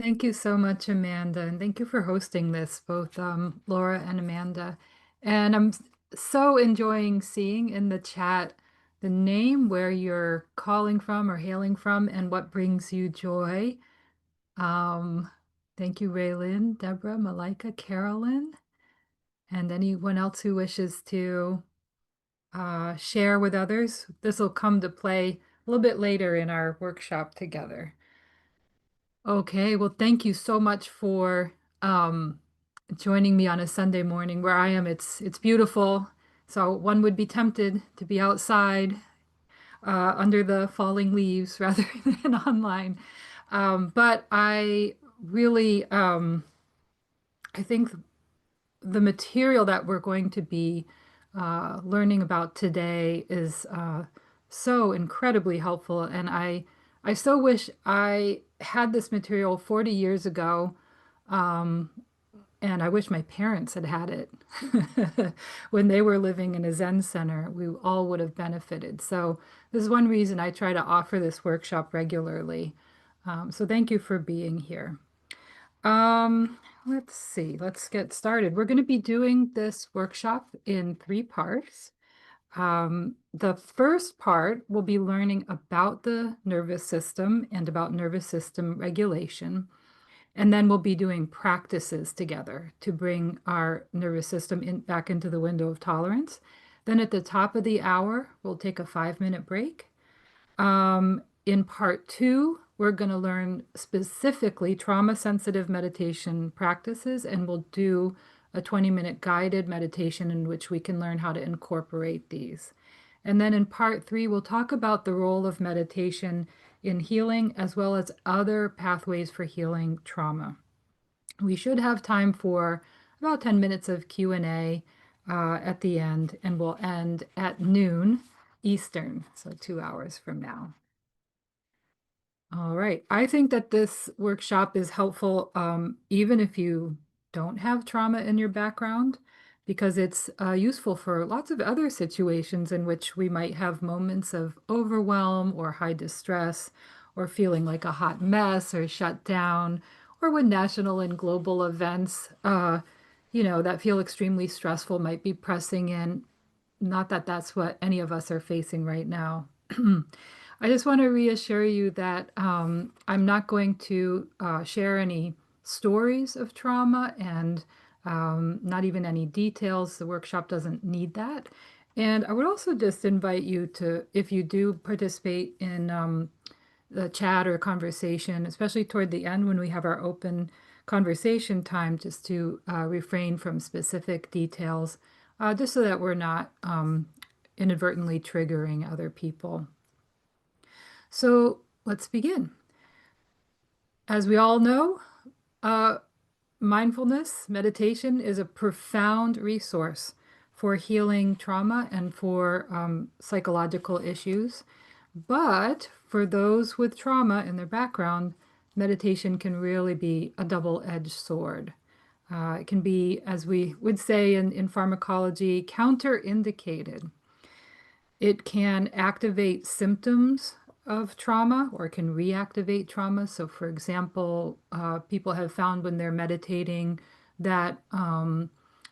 Thank you so much, Amanda, and thank you for hosting this, both Laura and Amanda. And so enjoying seeing in the chat the name, where you're calling from or hailing from, and what brings you joy. Um, Thank you, Raylyn, Deborah, Malika, Carolyn, and anyone else who wishes to share with others. This will come to play a little bit later in our workshop together. Okay, well, thank you so much for um, joining me on a Sunday morning. Where I am, it's beautiful. So one would be tempted to be outside under the falling leaves rather than online. But I really, I think the material that we're going to be learning about today is so incredibly helpful, and I so wish I had this material 40 years ago, um, and I wish my parents had had it when they were living in a Zen center. We all would have benefited. So this is one reason I try to offer this workshop regularly. So thank you for being here. Let's see, let's get started. We're going to be doing this workshop in 3 parts. The first part will be learning about the nervous system and about nervous system regulation. And then we'll be doing practices together to bring our nervous system back into the window of tolerance. Then at the top of the hour, we'll take a 5-minute break. In part 2, we're going to learn specifically trauma-sensitive meditation practices, and we'll do a 20-minute guided meditation in which we can learn how to incorporate these. And then in part 3, we'll talk about the role of meditation in healing, as well as other pathways for healing trauma. We should have time for about 10 minutes of Q&A at the end, and we'll end at noon Eastern, so 2 hours from now. All right. I think that this workshop is helpful even if you don't have trauma in your background, because it's useful for lots of other situations in which we might have moments of overwhelm or high distress, or feeling like a hot mess or shut down, or when national and global events, that feel extremely stressful might be pressing in. Not that that's what any of us are facing right now. I just want to reassure you that I'm not going to share any stories of trauma, and not even any details. The workshop doesn't need that. And I would also just invite you to, if you do participate in the chat or conversation, especially toward the end when we have our open conversation time, just to refrain from specific details, just so that we're not inadvertently triggering other people. So let's begin. As we all know, mindfulness meditation is a profound resource for healing trauma and for psychological issues. But for those with trauma in their background, meditation can really be a double-edged sword. It can be, as we would say in pharmacology, counterindicated. It can activate symptoms of trauma, or it can reactivate trauma. So, for example, people have found when they're meditating that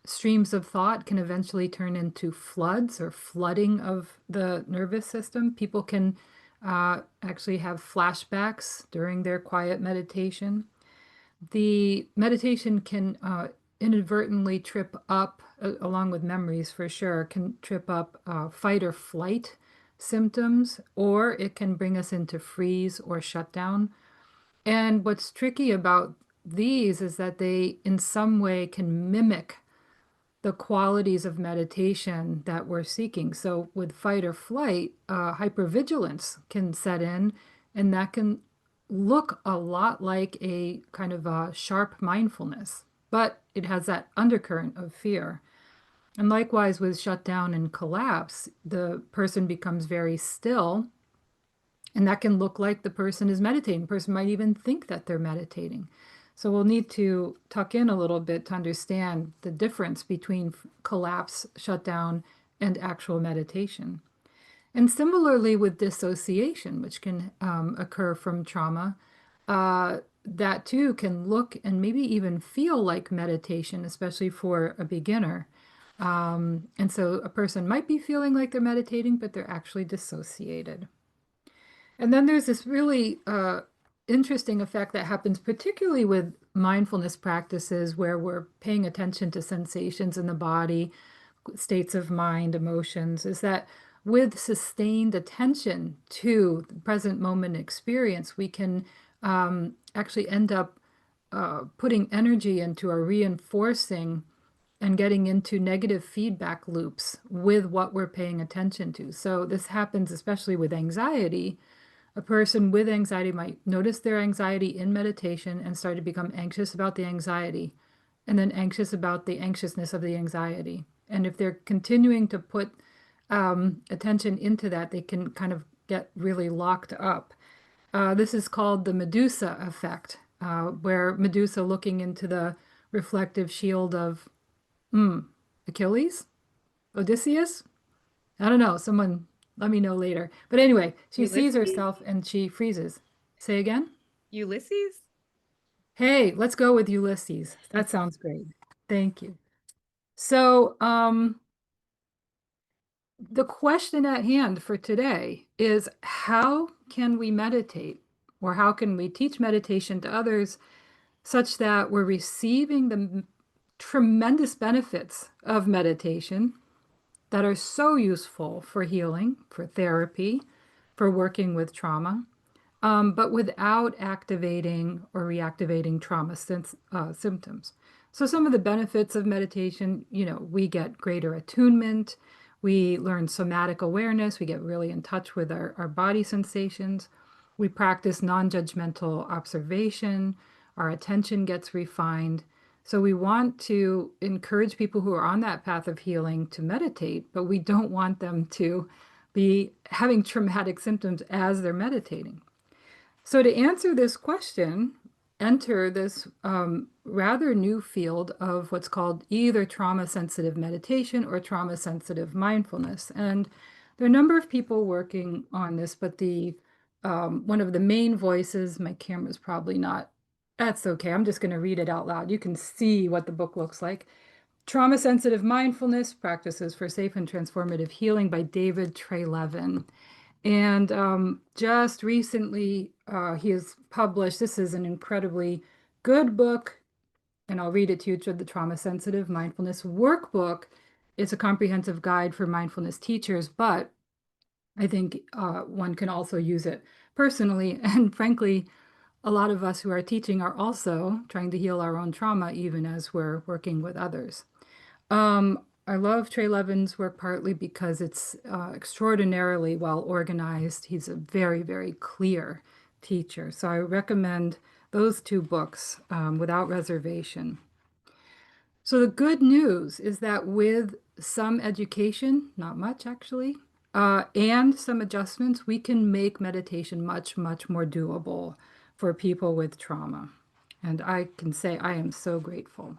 streams of thought can eventually turn into floods or flooding of the nervous system. People can actually have flashbacks during their quiet meditation. The meditation can inadvertently trip up, along with memories for sure, can trip up fight or flight symptoms, or it can bring us into freeze or shutdown. And what's tricky about these is that they, in some way, can mimic the qualities of meditation that we're seeking. So with fight or flight, hypervigilance can set in, and that can look a lot like a kind of a sharp mindfulness, but it has that undercurrent of fear. And likewise with shutdown and collapse, the person becomes very still, and that can look like the person is meditating. The person might even think that they're meditating. So we'll need to tuck in a little bit to understand the difference between collapse, shutdown, and actual meditation. And similarly with dissociation, which can occur from trauma, that too can look and maybe even feel like meditation, especially for a beginner. And so a person might be feeling like they're meditating, but they're actually dissociated. And then there's this really interesting effect that happens, particularly with mindfulness practices where we're paying attention to sensations in the body, states of mind, emotions, is that with sustained attention to the present moment experience, we can actually end up putting energy into a reinforcing and getting into negative feedback loops with what we're paying attention to. So this happens especially with anxiety. A person with anxiety might notice their anxiety in meditation and start to become anxious about the anxiety, and then anxious about the anxiousness of the anxiety. And if they're continuing to put attention into that, they can kind of get really locked up. This is called the Medusa effect, where Medusa looking into the reflective shield of Achilles, Odysseus. I don't know. Someone let me know later. But anyway, she sees Ulysses? herself and she freezes. Say again? Ulysses? Hey, let's go with Ulysses. That sounds great. Thank you. So, the question at hand for today is how can we meditate or how can we teach meditation to others such that we're receiving the tremendous benefits of meditation that are so useful for healing, for therapy, for working with trauma, but without activating or reactivating trauma symptoms. So some of the benefits of meditation, we get greater attunement, we learn somatic awareness, we get really in touch with our body sensations, we practice non-judgmental observation, our attention gets refined. So we want to encourage people who are on that path of healing to meditate, but we don't want them to be having traumatic symptoms as they're meditating. So to answer this question, enter this rather new field of what's called either trauma sensitive meditation or trauma sensitive mindfulness. And there are a number of people working on this, but the one of the main voices, my camera's probably not, that's okay. I'm just going to read it out loud. You can see what the book looks like. Trauma Sensitive Mindfulness Practices for Safe and Transformative Healing by David Trelevean. And just recently, he has published, this is an incredibly good book, and I'll read it to you, to the Trauma Sensitive Mindfulness Workbook. It's a comprehensive guide for mindfulness teachers, but I think one can also use it personally. And frankly, a lot of us who are teaching are also trying to heal our own trauma, even as we're working with others. I love Trey Levin's work partly because it's extraordinarily well organized. He's a very, very clear teacher. So I recommend those two books without reservation. So the good news is that with some education, not much actually, and some adjustments, we can make meditation much, much more doable for people with trauma. And I can say I am so grateful.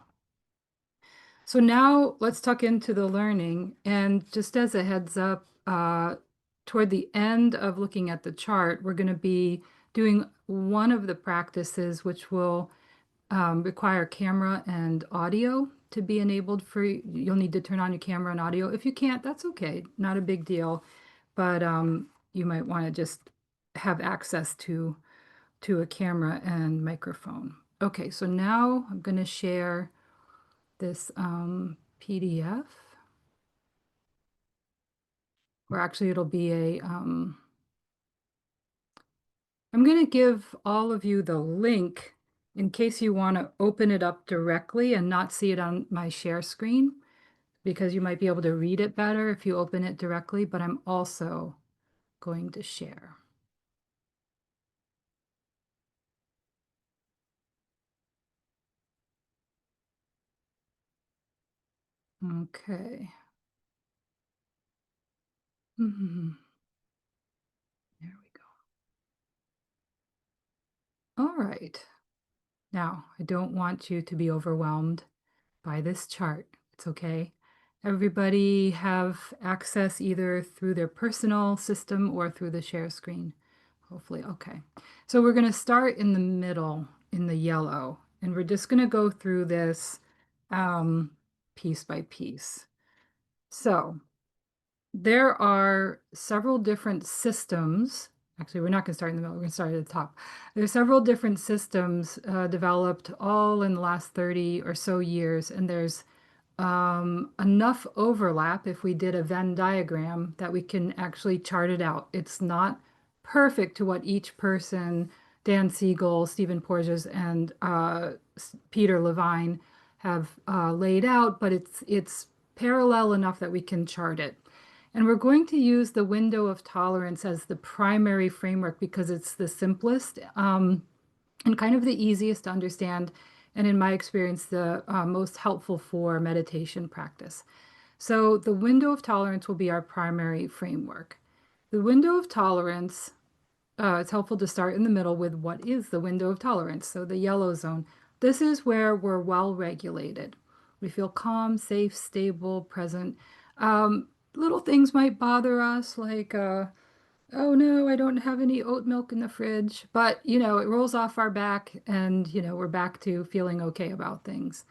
So now let's tuck into the learning. And just as a heads up, toward the end of looking at the chart, we're going to be doing one of the practices which will require camera and audio to be enabled for you. You'll need to turn on your camera and audio. If you can't, that's okay. Not a big deal. But you might want to just have access to a camera and microphone. Okay, so now I'm going to share this PDF, or actually it'll be I'm going to give all of you the link in case you want to open it up directly and not see it on my share screen, because you might be able to read it better if you open it directly, but I'm also going to share. Okay. There we go. All right. Now, I don't want you to be overwhelmed by this chart. It's okay. Everybody have access either through their personal system or through the share screen. Hopefully, okay. So we're going to start in the middle in the yellow. And we're just going to go through this um, piece by piece. So there are several different systems. Actually, we're not going to start in the middle. We're going to start at the top. There are several different systems developed all in the last 30 or so years, and there's enough overlap if we did a Venn diagram that we can actually chart it out. It's not perfect to what each person, Dan Siegel, Stephen Porges, and Peter Levine have laid out, but it's parallel enough that we can chart it. And we're going to use the window of tolerance as the primary framework because it's the simplest and kind of the easiest to understand, and in my experience, the most helpful for meditation practice. So the window of tolerance will be our primary framework. The window of tolerance, it's helpful to start in the middle with what is the window of tolerance. So the yellow zone, this is where we're well regulated. We feel calm, safe, stable, present. Little things might bother us, like oh no, I don't have any oat milk in the fridge. But, it rolls off our back and, we're back to feeling okay about things.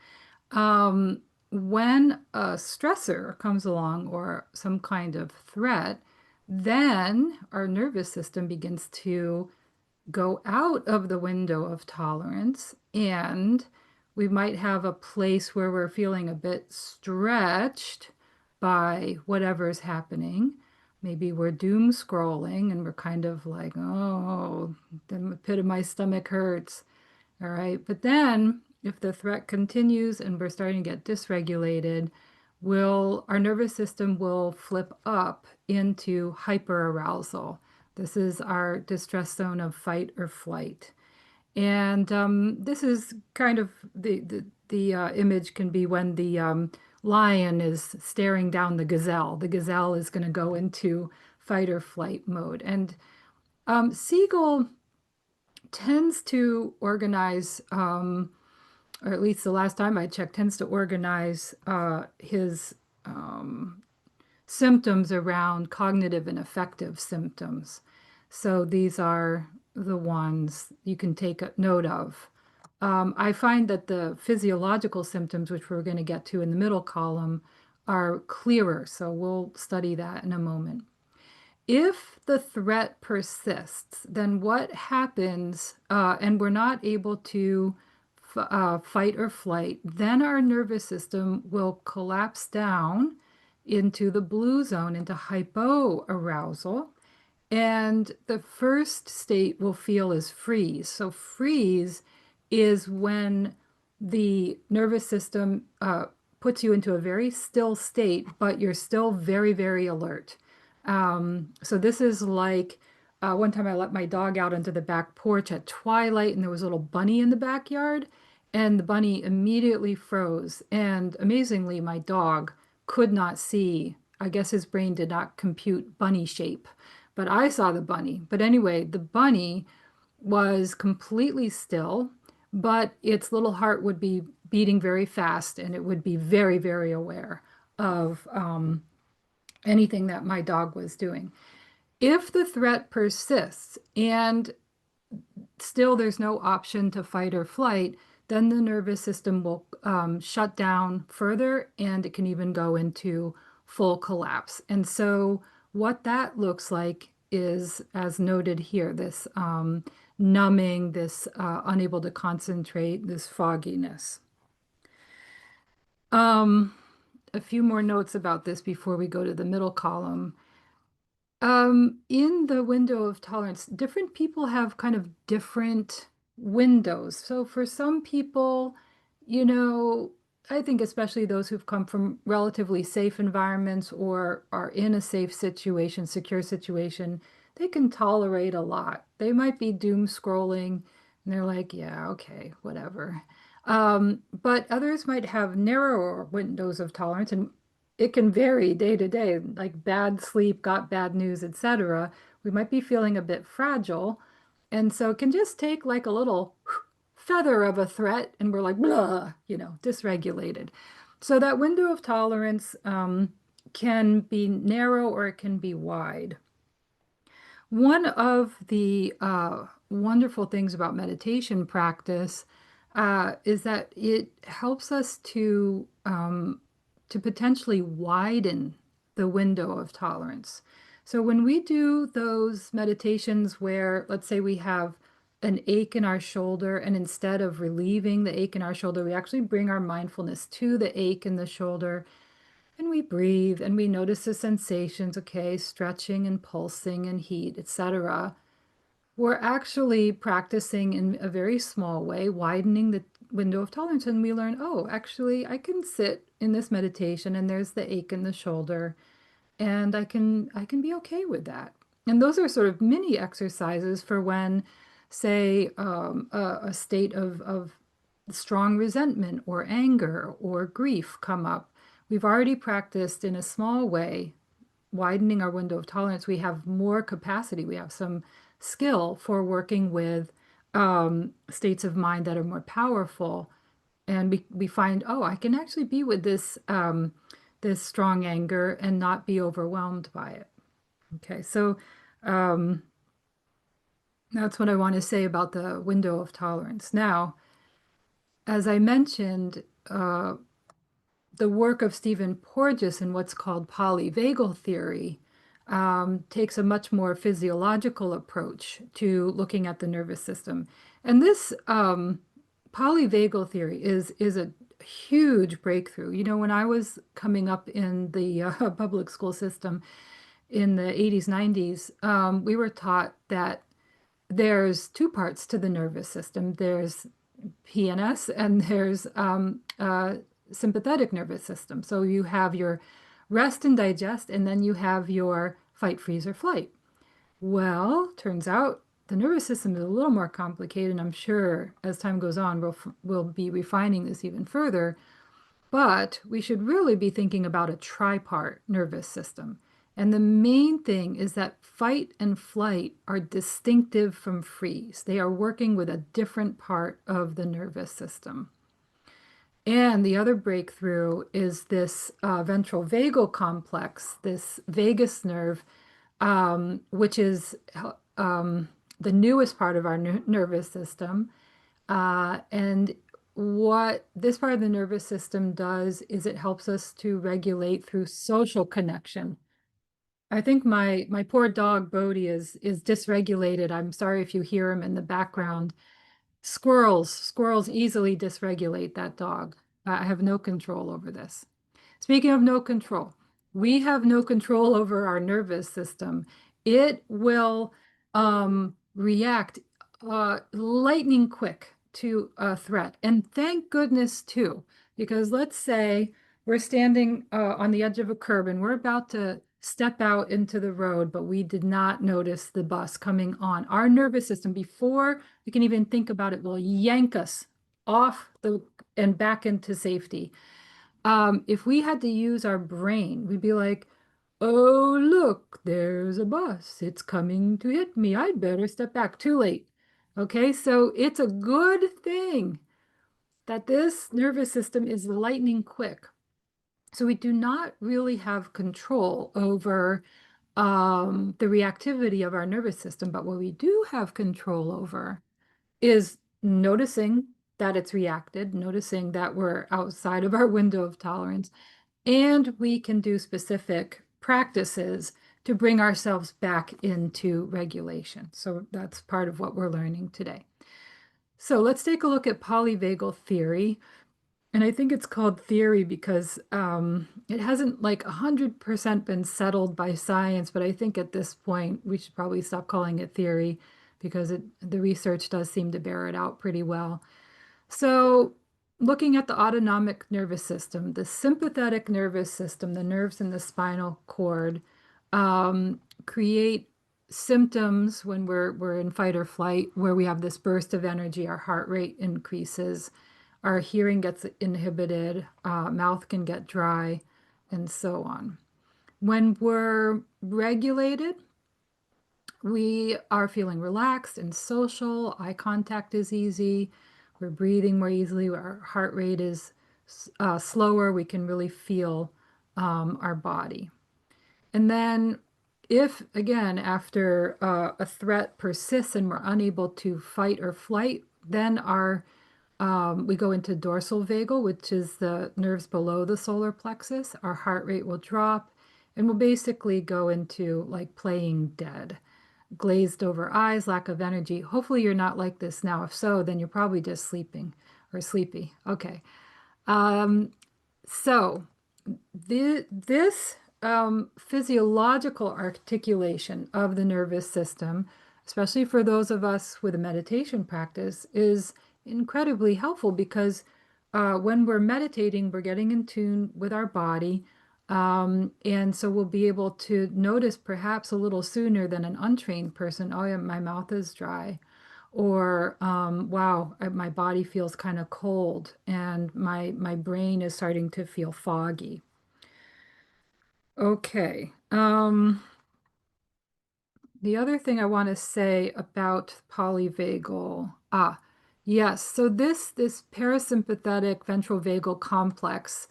When a stressor comes along or some kind of threat, then our nervous system begins to go out of the window of tolerance, and we might have a place where we're feeling a bit stretched by whatever's happening. Maybe we're doom scrolling and we're kind of like, oh, the pit of my stomach hurts. All right. But then if the threat continues and we're starting to get dysregulated, our nervous system will flip up into hyperarousal. This is our distress zone of fight or flight. And this is kind of the image can be when the lion is staring down the gazelle. The gazelle is going to go into fight or flight mode. And Siegel tends to organize, or at least the last time I checked, tends to organize his symptoms around cognitive and affective symptoms. So these are the ones you can take a note of. I find that the physiological symptoms, which we're going to get to in the middle column, are clearer. So we'll study that in a moment. If the threat persists, then what happens, and we're not able to fight or flight, then our nervous system will collapse down into the blue zone, into hypoarousal. And the first state we'll feel is freeze. So freeze is when the nervous system puts you into a very still state, but you're still very, very alert. So this is like one time I let my dog out onto the back porch at twilight, and there was a little bunny in the backyard, and the bunny immediately froze. And amazingly, my dog could not see. I guess his brain did not compute bunny shape, but I saw the bunny. But anyway, the bunny was completely still, but its little heart would be beating very fast, and it would be very, very aware of anything that my dog was doing. If the threat persists and still there's no option to fight or flight, then the nervous system will shut down further, and it can even go into full collapse. And so what that looks like is, as noted here, this numbing, this unable to concentrate, this fogginess. A few more notes about this before we go to the middle column. In the window of tolerance, different people have kind of different windows. So for some people, I think especially those who've come from relatively safe environments or are in a safe situation, secure situation, they can tolerate a lot. They might be doom scrolling and they're like, yeah, okay, whatever. But others might have narrower windows of tolerance, and it can vary day to day, like bad sleep, got bad news, etc. We might be feeling a bit fragile. And so it can just take like a little feather of a threat and we're like, blah, dysregulated. So that window of tolerance can be narrow or it can be wide. One of the wonderful things about meditation practice is that it helps us to potentially widen the window of tolerance. So when we do those meditations where, let's say, we have an ache in our shoulder, and instead of relieving the ache in our shoulder, we actually bring our mindfulness to the ache in the shoulder, and we breathe and we notice the sensations, okay, stretching and pulsing and heat, etc. We're actually practicing in a very small way, widening the window of tolerance. And we learn, oh, actually, I can sit in this meditation and there's the ache in the shoulder, and I can be okay with that. And those are sort of mini exercises for when, say, a state of strong resentment or anger or grief come up. We've already practiced in a small way widening our window of tolerance. We have more capacity. We have some skill for working with states of mind that are more powerful. And we find, oh, I can actually be with this strong anger and not be overwhelmed by it. Okay, so um, that's what I want to say about the window of tolerance. Now, as I mentioned, the work of Stephen Porges in what's called polyvagal theory takes a much more physiological approach to looking at the nervous system. And this polyvagal theory is a huge breakthrough. You know, when I was coming up in the public school system in the 80s, 90s, we were taught that there's two parts to the nervous system. There's PNS and there's sympathetic nervous system. So you have your rest and digest, and then you have your fight, freeze, or flight. Well, turns out the nervous system is a little more complicated, and I'm sure as time goes on, we'll be refining this even further. But we should really be thinking about a tripart nervous system. And the main thing is that fight and flight are distinctive from freeze. They are working with a different part of the nervous system. And the other breakthrough is this ventral vagal complex, this vagus nerve, which is the newest part of our nervous system. And what this part of the nervous system does is it helps us to regulate through social connection. I think my poor dog Bodhi is dysregulated. I'm sorry if you hear him in the background. Squirrels easily dysregulate that dog. I have no control over this. Speaking of no control, we have no control over our nervous system. It will react lightning quick to a threat. And thank goodness too, because let's say we're standing on the edge of a curb and we're about to step out into the road, but we did not notice the bus coming on. Our nervous system, before we can even think about it, will yank us off the and back into safety. If we had to use our brain, we'd be like, oh, look, there's a bus. It's coming to hit me. I'd better step back. Too late. Okay, so it's a good thing that this nervous system is lightning quick. So we do not really have control over the reactivity of our nervous system, but what we do have control over is noticing that it's reacted, noticing that we're outside of our window of tolerance, and we can do specific practices to bring ourselves back into regulation. So that's part of what we're learning today. So let's take a look at polyvagal theory. And I think it's called theory because it hasn't like 100% been settled by science, but I think at this point we should probably stop calling it theory because the research does seem to bear it out pretty well. So looking at the autonomic nervous system, the sympathetic nervous system, the nerves in the spinal cord, create symptoms when we're in fight or flight, where we have this burst of energy, our heart rate increases, our hearing gets inhibited, mouth can get dry, and so on. When we're regulated, we are feeling relaxed and social, eye contact is easy, we're breathing more easily, our heart rate is slower, we can really feel our body. And then if, again, after a threat persists and we're unable to fight or flight, then we go into dorsal vagal, which is the nerves below the solar plexus. Our heart rate will drop, and we'll basically go into like playing dead, glazed over eyes, lack of energy. Hopefully, you're not like this now. If so, then you're probably just sleeping or sleepy. Okay. Um, so this physiological articulation of the nervous system, especially for those of us with a meditation practice, is incredibly helpful because when we're meditating, we're getting in tune with our body. And so we'll be able to notice perhaps a little sooner than an untrained person, oh yeah, my mouth is dry. Or, wow, my body feels kind of cold and my brain is starting to feel foggy. Okay. The other thing I want to say about polyvagal. Yes. So this parasympathetic ventral vagal complex,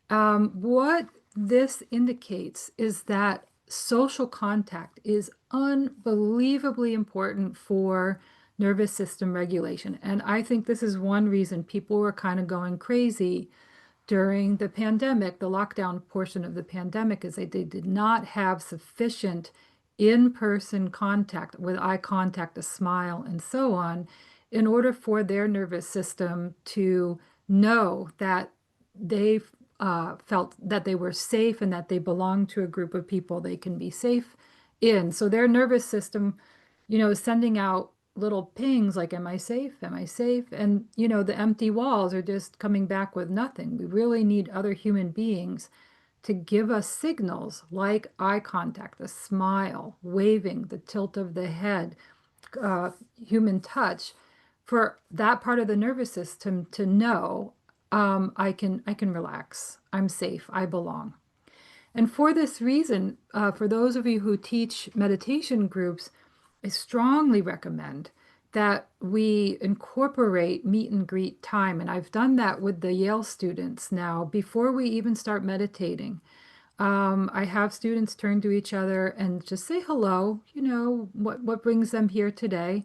what this indicates is that social contact is unbelievably important for nervous system regulation. And I think this is one reason people were kind of going crazy during the pandemic, the lockdown portion of the pandemic, is that they did not have sufficient in-person contact with eye contact, a smile, and so on, in order for their nervous system to know that they felt that they were safe and that they belonged to a group of people they can be safe in. So their nervous system, sending out little pings like, am I safe? Am I safe? And, the empty walls are just coming back with nothing. We really need other human beings to give us signals like eye contact, the smile, waving, the tilt of the head, human touch, for that part of the nervous system to know, I can relax. I'm safe. I belong. And for this reason, for those of you who teach meditation groups, I strongly recommend that we incorporate meet and greet time. And I've done that with the Yale students now before we even start meditating. I have students turn to each other and just say hello, what brings them here today.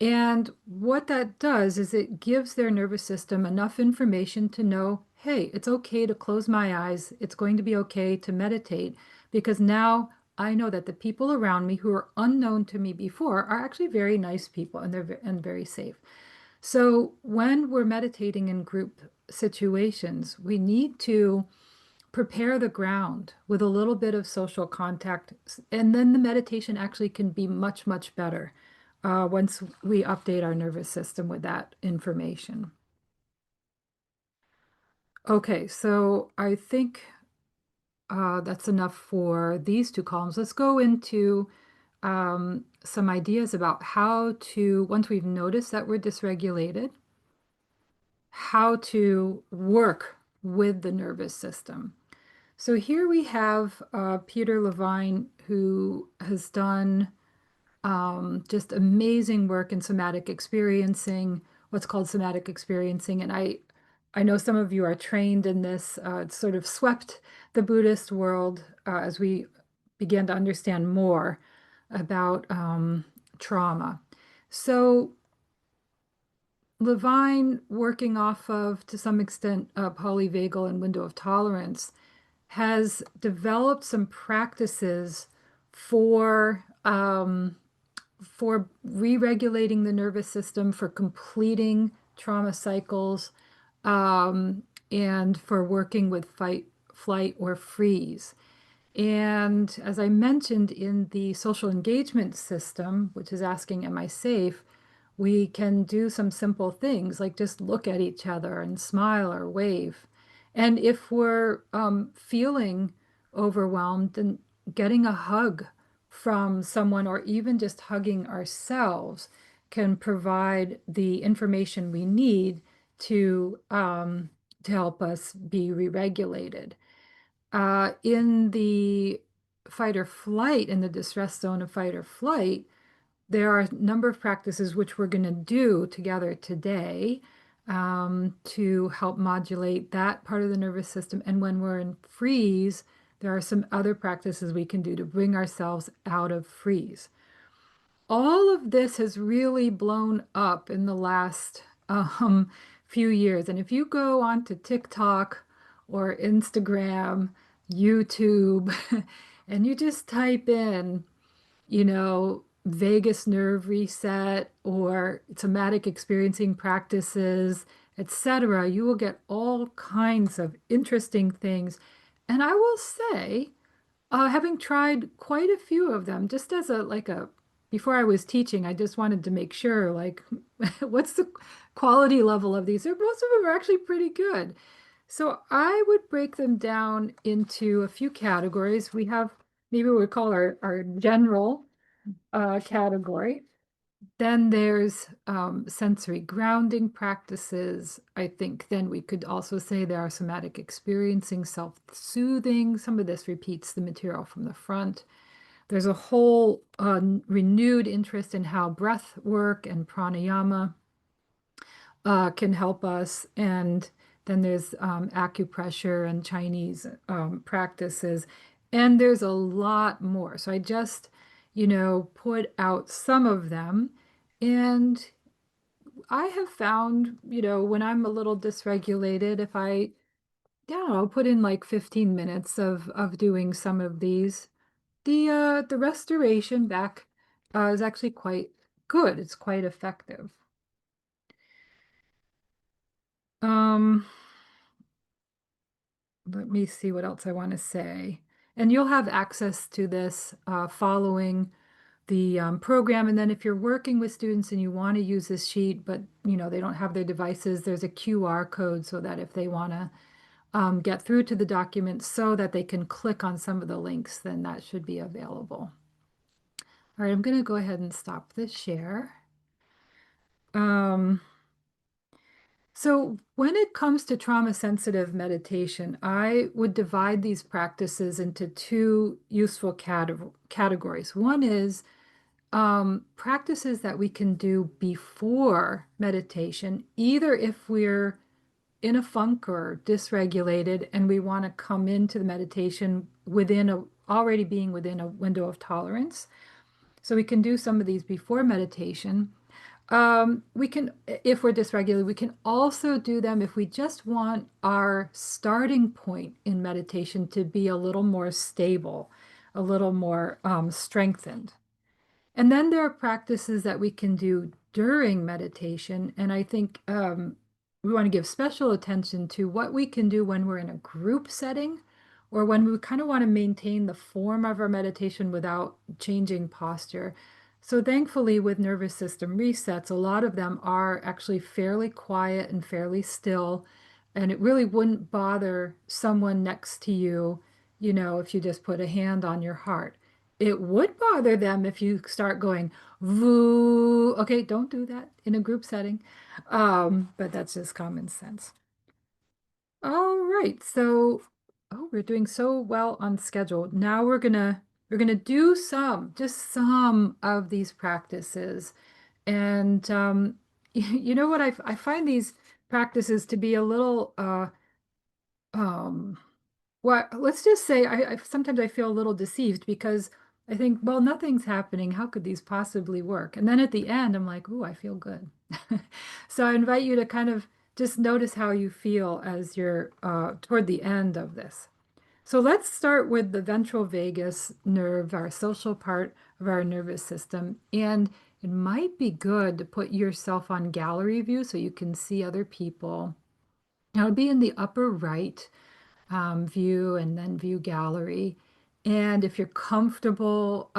And what that does is it gives their nervous system enough information to know, hey, it's okay to close my eyes. It's going to be okay to meditate because now I know that the people around me who are unknown to me before are actually very nice people and and very safe. So when we're meditating in group situations, we need to prepare the ground with a little bit of social contact, and then the meditation actually can be much, much better once we update our nervous system with that information. Okay, so I think that's enough for these two columns. Let's go into some ideas about how to, once we've noticed that we're dysregulated, how to work with the nervous system. So here we have Peter Levine, who has done just amazing work in somatic experiencing, what's called somatic experiencing. And I know some of you are trained in this. It's sort of swept the Buddhist world as we began to understand more about trauma. So Levine, working off of, to some extent, polyvagal and window of tolerance, has developed some practices for re-regulating the nervous system, for completing trauma cycles, and for working with fight, flight, or freeze. And as I mentioned in the social engagement system, which is asking, am I safe? We can do some simple things like just look at each other and smile or wave. And if we're feeling overwhelmed, then getting a hug from someone or even just hugging ourselves can provide the information we need to help us be re-regulated. In the fight or flight, in the distress zone of fight or flight, there are a number of practices which we're going to do together today to help modulate that part of the nervous system. And when we're in freeze, There are some other practices we can do to bring ourselves out of freeze. All of this has really blown up in the last few years. And if you go onto TikTok or Instagram, YouTube, and you just type in, vagus nerve reset or somatic experiencing practices, etc., you will get all kinds of interesting things. And I will say, having tried quite a few of them, just as before I was teaching, I just wanted to make sure, like, what's the quality level of these? Most of them are actually pretty good. So I would break them down into a few categories. We have, maybe we would call our general category. Then there's sensory grounding practices. I think then we could also say there are somatic experiencing, self-soothing. Some of this repeats the material from the front. There's a whole renewed interest in how breath work and pranayama can help us. And then there's acupressure and Chinese practices. And there's a lot more. So I just, put out some of them. And I have found, when I'm a little dysregulated, if I, don't know, put in like 15 minutes of doing some of these, the restoration back is actually quite good. It's quite effective. Um, Let me see what else I want to say. And you'll have access to this following the program. And then if you're working with students and you want to use this sheet, but they don't have their devices, there's a QR code so that if they want to get through to the document so that they can click on some of the links, then that should be available. All right, I'm going to go ahead and stop this share. So when it comes to trauma sensitive meditation, I would divide these practices into two useful categories. One is practices that we can do before meditation, either if we're in a funk or dysregulated and we want to come into the meditation already being within a window of tolerance. So we can do some of these before meditation. We can, if we're dysregulated, we can also do them if we just want our starting point in meditation to be a little more stable, a little more strengthened. And then there are practices that we can do during meditation. And I think we want to give special attention to what we can do when we're in a group setting or when we kind of want to maintain the form of our meditation without changing posture. So thankfully, with nervous system resets, a lot of them are actually fairly quiet and fairly still. And it really wouldn't bother someone next to you, if you just put a hand on your heart. It would bother them if you start going, voo. Okay, don't do that in a group setting. But that's just common sense. All right, so we're doing so well on schedule. Now we're gonna do just some of these practices. And you know what? I find these practices to be a little um well, let's just say I sometimes I feel a little deceived because I think, well, nothing's happening. How could these possibly work? And then at the end, I'm like, ooh, I feel good. So I invite you to kind of just notice how you feel as you're toward the end of this. So let's start with the ventral vagus nerve, our social part of our nervous system. And it might be good to put yourself on gallery view so you can see other people. Now, it'll be in the upper right view and then view gallery. And if you're comfortable,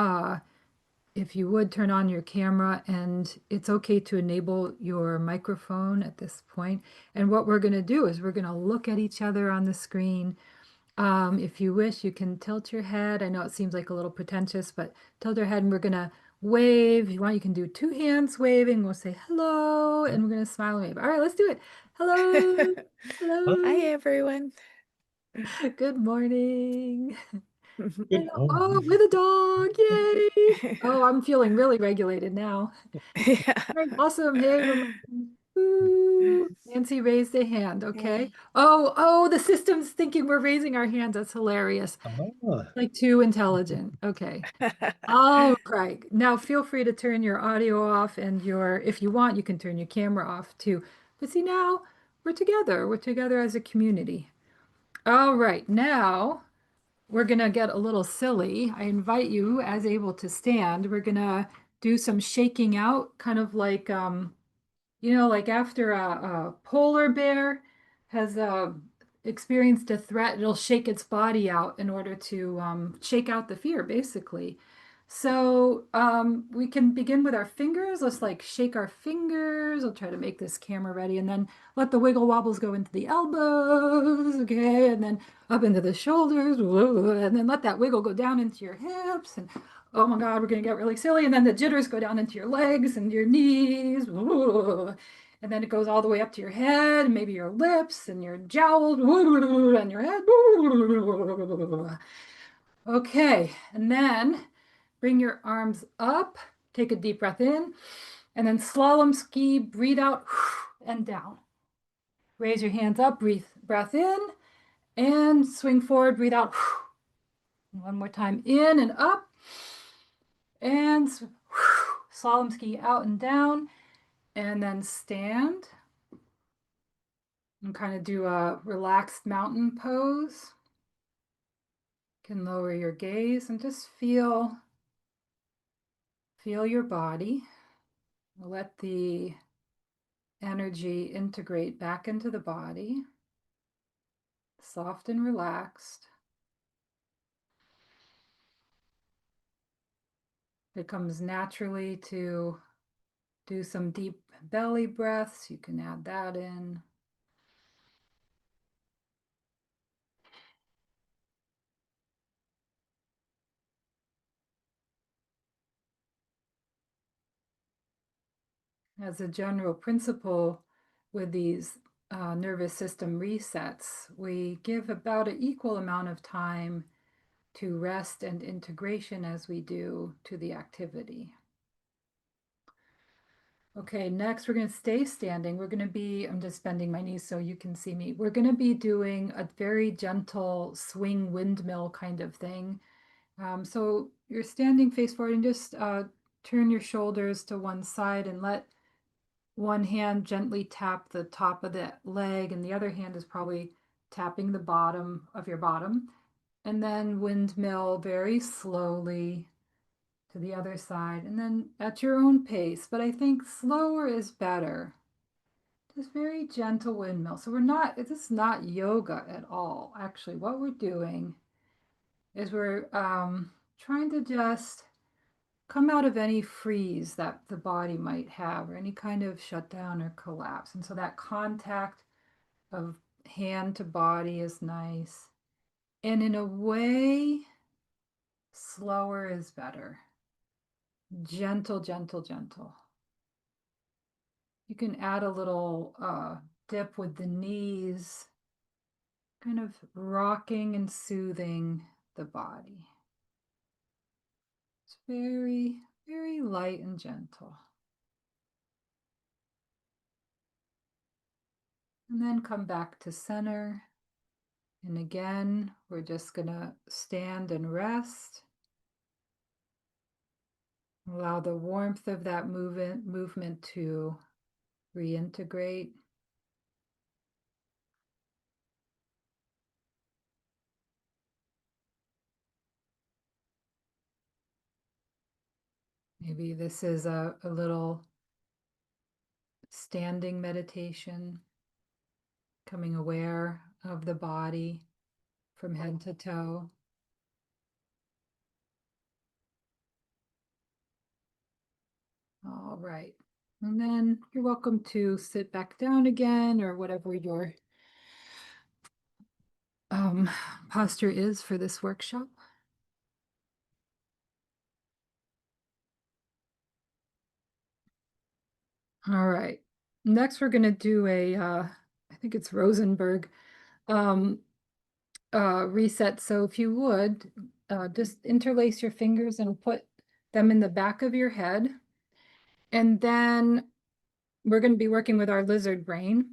if you would turn on your camera, and it's okay to enable your microphone at this point. And what we're going to do is we're going to look at each other on the screen. If you wish, you can tilt your head. I know it seems like a little pretentious, but tilt your head and we're going to wave. If you want, you can do two hands waving. We'll say hello and we're going to smile and wave. All right, let's do it. Hello. Hi, Hello. everyone. Good morning. Good Oh, morning. with a dog. Yay. Oh, I'm feeling really regulated now. Yeah. Right, awesome. Hey, Ramon. Ooh, Nancy raised a hand. Okay. Oh, the system's thinking we're raising our hands. That's hilarious. Oh. Like too intelligent. Okay. All right. Now feel free to turn your audio off and if you want, you can turn your camera off too. But see now, we're together. We're together as a community. All right. Now we're gonna get a little silly. I invite you, as able to stand, we're gonna do some shaking out, kind of like like after a polar bear has experienced a threat, it'll shake its body out in order to shake out the fear, basically. So we can begin with our fingers. Let's like shake our fingers. I'll try to make this camera ready and then let the wiggle wobbles go into the elbows, okay, and then up into the shoulders, and then let that wiggle go down into your hips and oh my God, we're going to get really silly. And then the jitters go down into your legs and your knees. And then it goes all the way up to your head, and maybe your lips and your jowls and your head. Okay. And then bring your arms up, take a deep breath in, and then slalom ski, breathe out and down. Raise your hands up, breath in, and swing forward, breathe out. One more time, in and up. And slalom ski out and down, and then stand and kind of do a relaxed mountain pose. You can lower your gaze and just feel your body. Let the energy integrate back into the body, soft and relaxed. It comes naturally to do some deep belly breaths. You can add that in. As a general principle with these nervous system resets, we give about an equal amount of time to rest and integration as we do to the activity. Okay, next we're going to stay standing. We're going to be, I'm just bending my knees so you can see me. We're going to be doing a very gentle swing windmill kind of thing. So you're standing face forward and just turn your shoulders to one side and let one hand gently tap the top of the leg, and the other hand is probably tapping the bottom of your bottom. And then windmill very slowly to the other side, and then at your own pace. But I think slower is better. Just very gentle windmill. So this is not yoga at all. Actually, what we're doing is we're trying to just come out of any freeze that the body might have or any kind of shutdown or collapse. And so that contact of hand to body is nice. And in a way, slower is better. Gentle, gentle, gentle. You can add a little dip with the knees, kind of rocking and soothing the body. It's very, very light and gentle. And then come back to center. And again, we're just going to stand and rest. Allow the warmth of that movement to reintegrate. Maybe this is a little standing meditation, becoming aware of the body from head to toe. All right. And then you're welcome to sit back down again or whatever your posture is for this workshop. All right. Next, we're going to do I think it's Rosenberg um, reset. So if you would, just interlace your fingers and put them in the back of your head. And then we're going to be working with our lizard brain.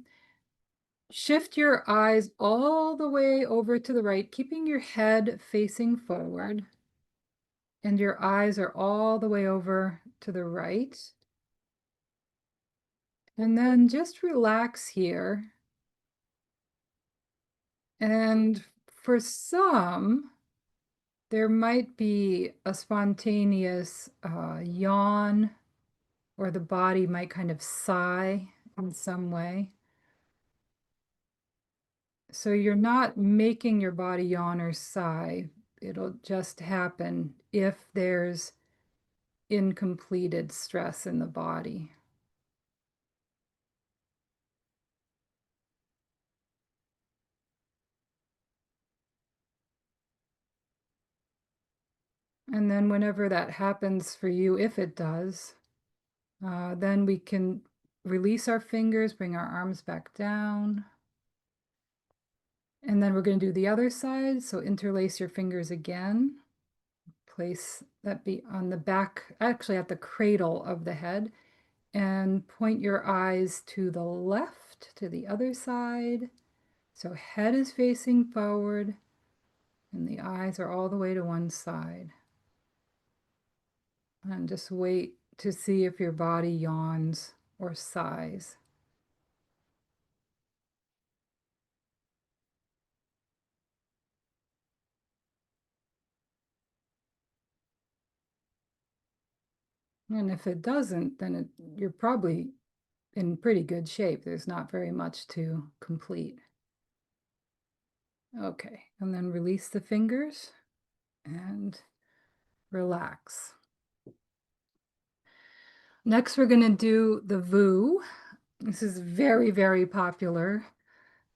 Shift your eyes all the way over to the right, keeping your head facing forward. And your eyes are all the way over to the right. And then just relax here. And for some, there might be a spontaneous yawn, or the body might kind of sigh in some way. So you're not making your body yawn or sigh. It'll just happen if there's incompleted stress in the body. And then whenever that happens for you, if it does, then we can release our fingers, bring our arms back down. And then we're going to do the other side. So interlace your fingers again. Place that be on the back, actually at the cradle of the head, and point your eyes to the left, to the other side. So head is facing forward and the eyes are all the way to one side. And just wait to see if your body yawns or sighs. And if it doesn't, then you're probably in pretty good shape. There's not very much to complete. Okay, and then release the fingers and relax. Next, we're going to do the VU. This is very, very popular.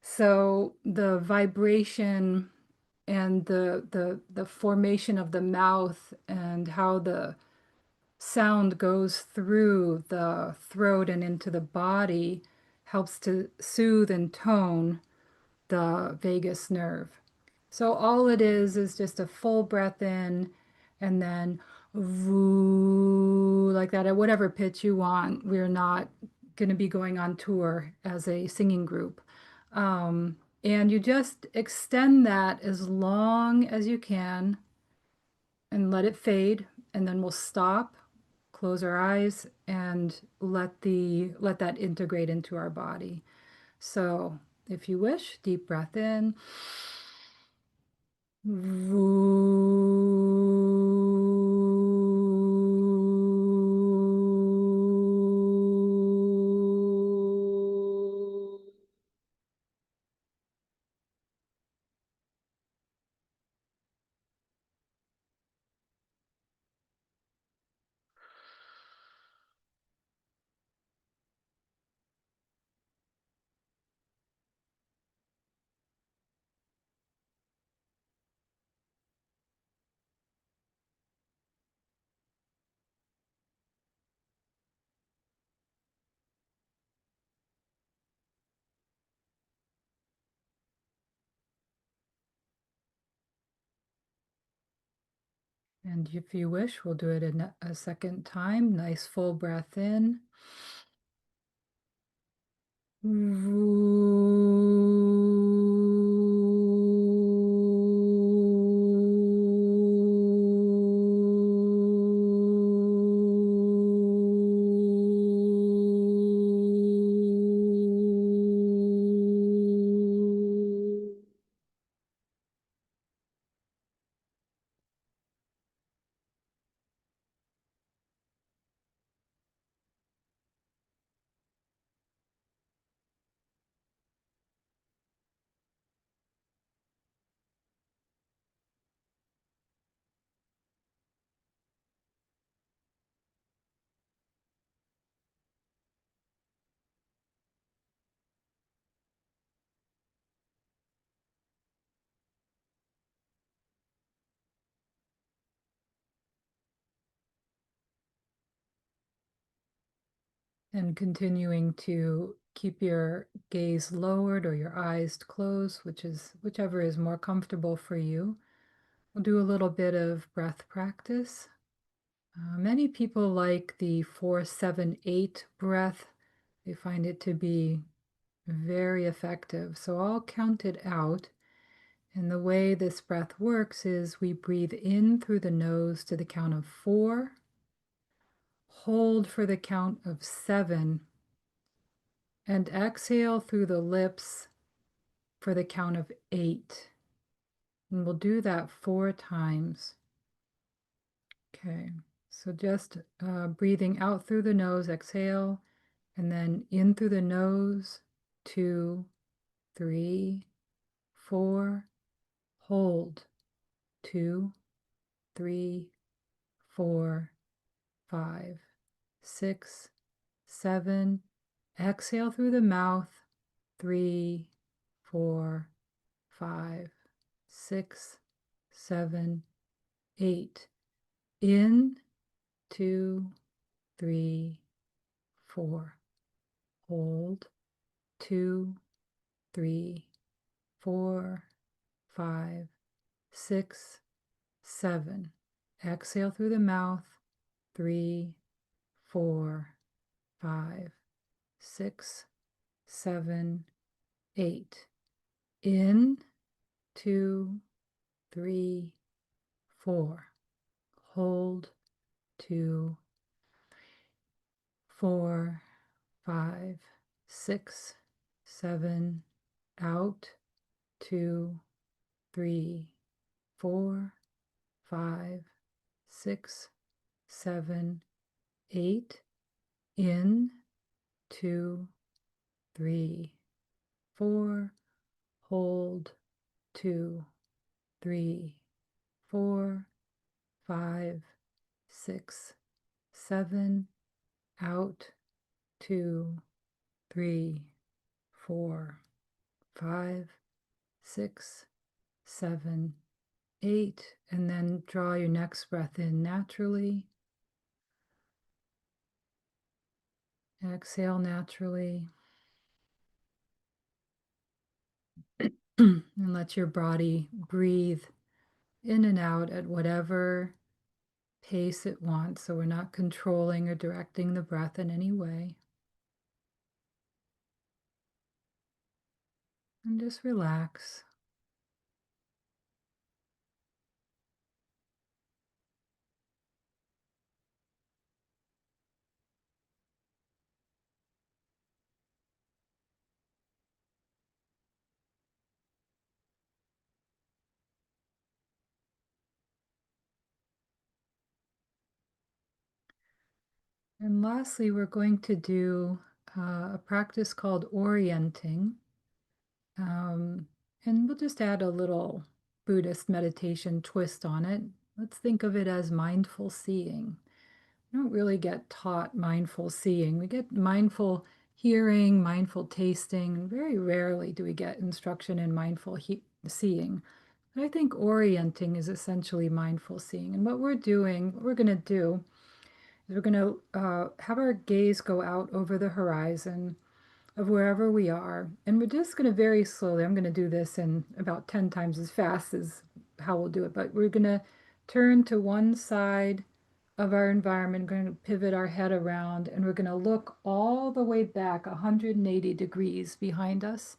So the vibration and the formation of the mouth and how the sound goes through the throat and into the body helps to soothe and tone the vagus nerve. So all it is just a full breath in and then voo, like that at whatever pitch you want. We're not going to be going on tour as a singing group. And you just extend that as long as you can and let it fade, and then we'll stop, close our eyes, and let that integrate into our body. So if you wish, deep breath in. And if you wish, we'll do it a second time. Nice full breath in. And continuing to keep your gaze lowered or your eyes closed, whichever is more comfortable for you. We'll do a little bit of breath practice. Many people like the 4-7-8 breath. They find it to be very effective. So I'll count it out. And the way this breath works is we breathe in through the nose to the count of 4, hold for the count of 7, and exhale through the lips for the count of 8. And we'll do that 4 times. Okay, so just breathing out through the nose, exhale, and then in through the nose, 2, 3, 4, hold, 2, 3, 4, 5, 6, 7, exhale through the mouth, 3, 4, 5, 6, 7, 8. In, 2, 3, 4. Hold, 2, 3, 4, 5, 6, 7. Exhale through the mouth, 3, 4, 5, 6, 7, 8. In, 2, 3, 4. Hold, 2, 4, 5, 6, 7. Out, 2, 3, 4, 5, 6, 7, 8. In, 2, 3, 4. Hold, 2, 3, 4, 5, 6, 7. Out, 2, 3, 4, 5, 6, 7, 8. And then draw your next breath in naturally. Exhale naturally. And let your body breathe in and out at whatever pace it wants. So we're not controlling or directing the breath in any way. And just relax. And lastly, we're going to do a practice called orienting. And we'll just add a little Buddhist meditation twist on it. Let's think of it as mindful seeing. We don't really get taught mindful seeing. We get mindful hearing, mindful tasting. Very rarely do we get instruction in mindful seeing. But I think orienting is essentially mindful seeing. And what we're going to do is we're going to have our gaze go out over the horizon of wherever we are. And we're just going to very slowly, I'm going to do this in about 10 times as fast as how we'll do it, but we're going to turn to one side of our environment, going to pivot our head around, and we're going to look all the way back 180 degrees behind us.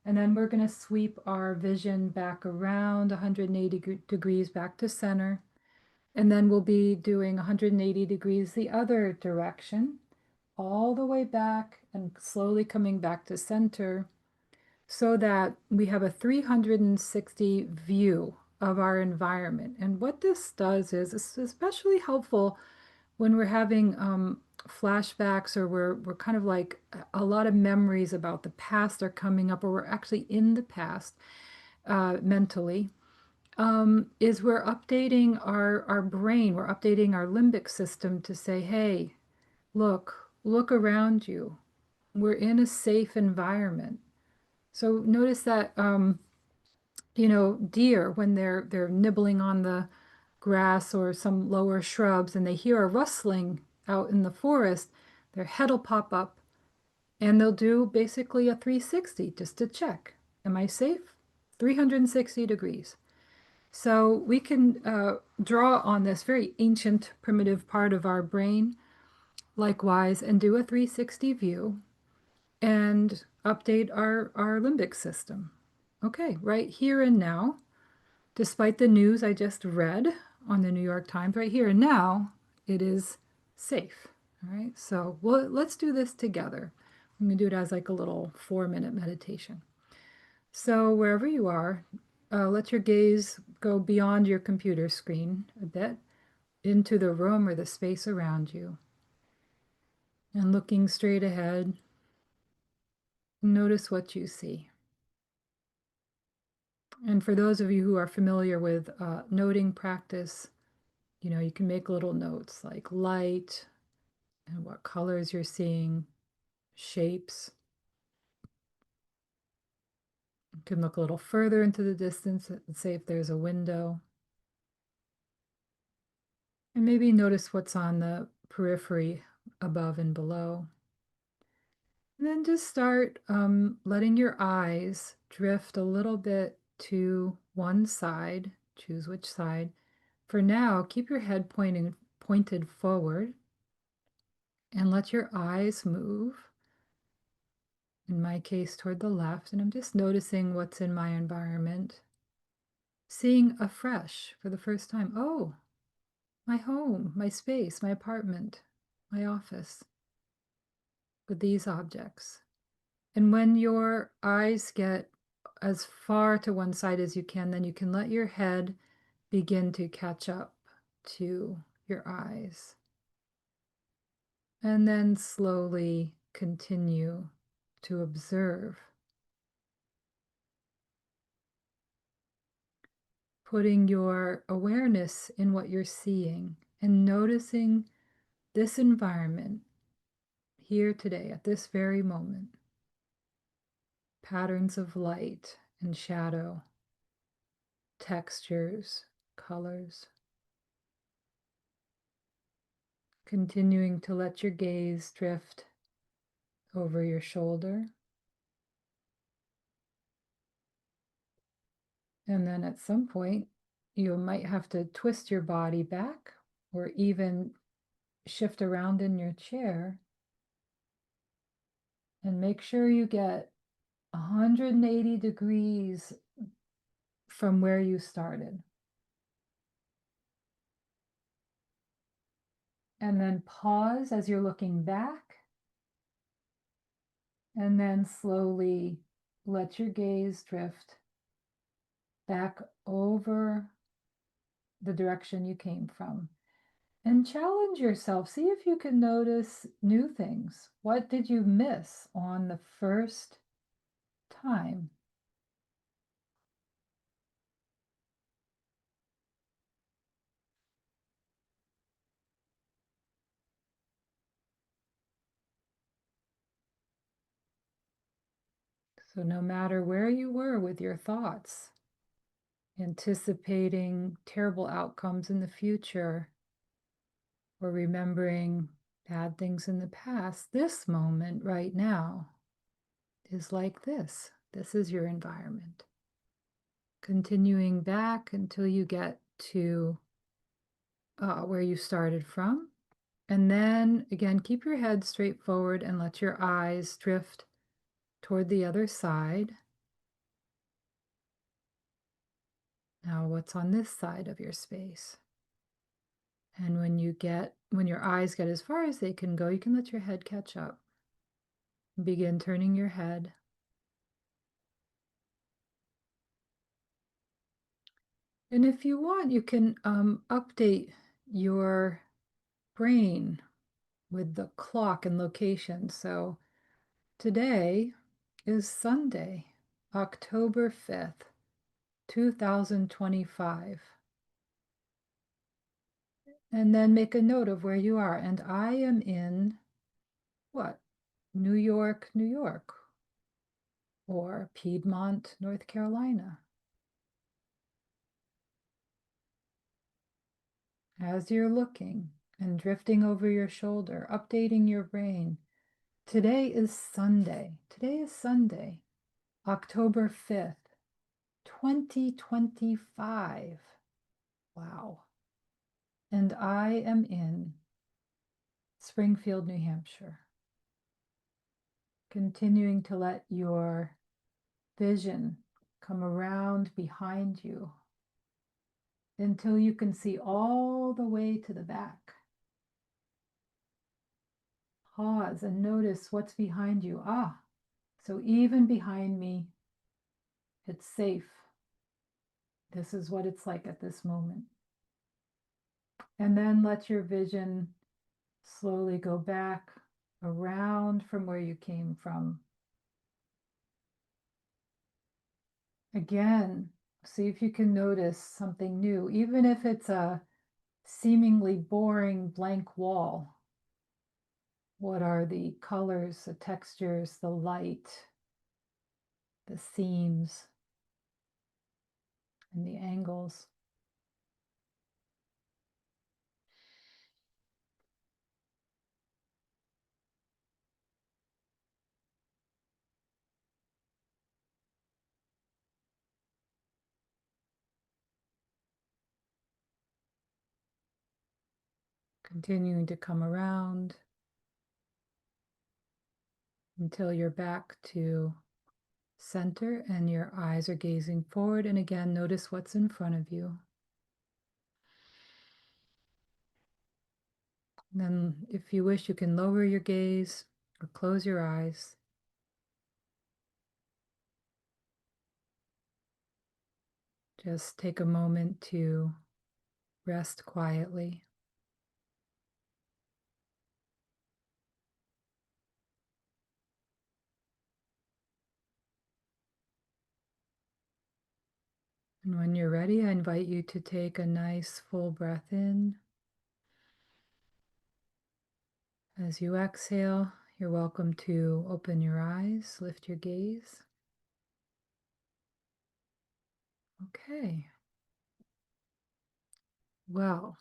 And then we're going to sweep our vision back around 180 degrees back to center. And then we'll be doing 180 degrees the other direction, all the way back and slowly coming back to center, so that we have a 360 view of our environment. And what this does is it's especially helpful when we're having flashbacks, or we're kind of like a lot of memories about the past are coming up, or we're actually in the past mentally. Is we're updating our brain, we're updating our limbic system to say, hey, look around you. We're in a safe environment. So notice that, deer, when they're nibbling on the grass or some lower shrubs and they hear a rustling out in the forest, their head will pop up and they'll do basically a 360 just to check. Am I safe? 360 degrees. So we can draw on this very ancient primitive part of our brain likewise and do a 360 view. and update our limbic system. Okay, right here and now, despite the news I just read on the New York Times, right here and now, it is safe. All right, so let's do this together. I'm going to do it as like a little 4-minute meditation. So wherever you are, let your gaze go beyond your computer screen a bit into the room or the space around you. And looking straight ahead, notice what you see. And for those of you who are familiar with noting practice, you can make little notes like light and what colors you're seeing, shapes. You can look a little further into the distance and say if there's a window. And maybe notice what's on the periphery above and below. And then just start letting your eyes drift a little bit to one side. Choose which side. For now, keep your head pointed forward and let your eyes move. In my case, toward the left, and I'm just noticing what's in my environment. Seeing afresh for the first time. Oh, my home, my space, my apartment, my office with these objects. And when your eyes get as far to one side as you can, then you can let your head begin to catch up to your eyes. And then slowly continue to observe, putting your awareness in what you're seeing and noticing this environment here today at this very moment. Patterns of light and shadow, textures, colors. Continuing to let your gaze drift over your shoulder. And then at some point, you might have to twist your body back or even shift around in your chair and make sure you get 180 degrees from where you started. And then pause as you're looking back. And then slowly let your gaze drift back over the direction you came from. And challenge yourself. See if you can notice new things. What did you miss on the first time? So no matter where you were with your thoughts, anticipating terrible outcomes in the future, or remembering bad things in the past, this moment right now is like this. This is your environment. Continuing back until you get to where you started from. And then again, keep your head straight forward and let your eyes drift toward the other side. Now, what's on this side of your space? And when your eyes get as far as they can go, you can let your head catch up. Begin turning your head. And if you want, you can update your brain with the clock and location. So today is Sunday, October 5th, 2025. And then make a note of where you are. And I am in what? New York, New York, or Piedmont, North Carolina. As you're looking and drifting over your shoulder, updating your brain, today is Sunday. Today is Sunday, October 5th, 2025. Wow. And I am in Springfield, New Hampshire. Continuing to let your vision come around behind you until you can see all the way to the back. Pause and notice what's behind you. Ah, so even behind me, it's safe. This is what it's like at this moment. And then let your vision slowly go back around from where you came from. Again, see if you can notice something new, even if it's a seemingly boring blank wall. What are the colors, the textures, the light, the seams, and the angles? Continuing to come around until you're back to center and your eyes are gazing forward. And again, notice what's in front of you. And then, if you wish, you can lower your gaze or close your eyes. Just take a moment to rest quietly. And when you're ready, I invite you to take a nice full breath in. As you exhale, you're welcome to open your eyes, lift your gaze. Okay. Well,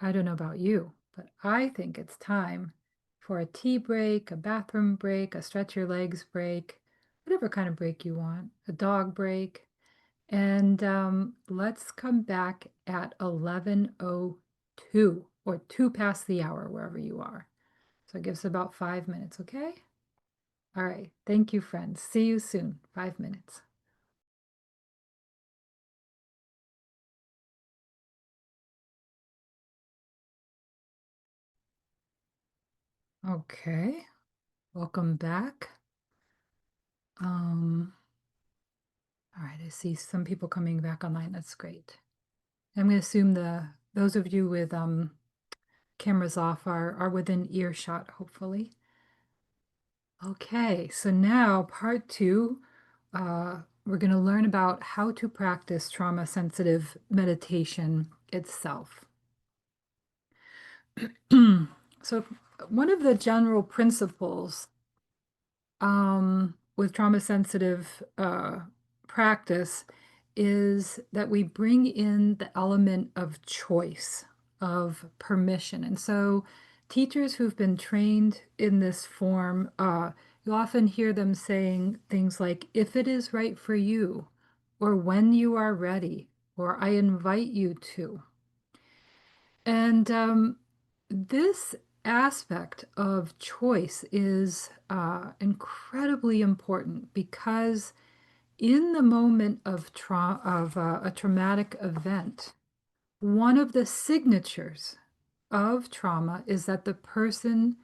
I don't know about you, but I think it's time for a tea break, a bathroom break, a stretch your legs break, whatever kind of break you want, a dog break. And let's come back at 11:02 or 2 past the hour, wherever you are. So it gives about 5 minutes, okay? All right. Thank you, friends. See you soon. 5 minutes. Okay. Welcome back. All right. I see some people coming back online. That's great. I'm going to assume those of you with cameras off are within earshot, hopefully. Okay, so now part two, we're going to learn about how to practice trauma-sensitive meditation itself. So one of the general principles with trauma-sensitive practice is that we bring in the element of choice, of permission. And so teachers who've been trained in this form, you often hear them saying things like, if it is right for you, or when you are ready, or I invite you to. And this aspect of choice is incredibly important because in the moment of a traumatic event, one of the signatures of trauma is that the person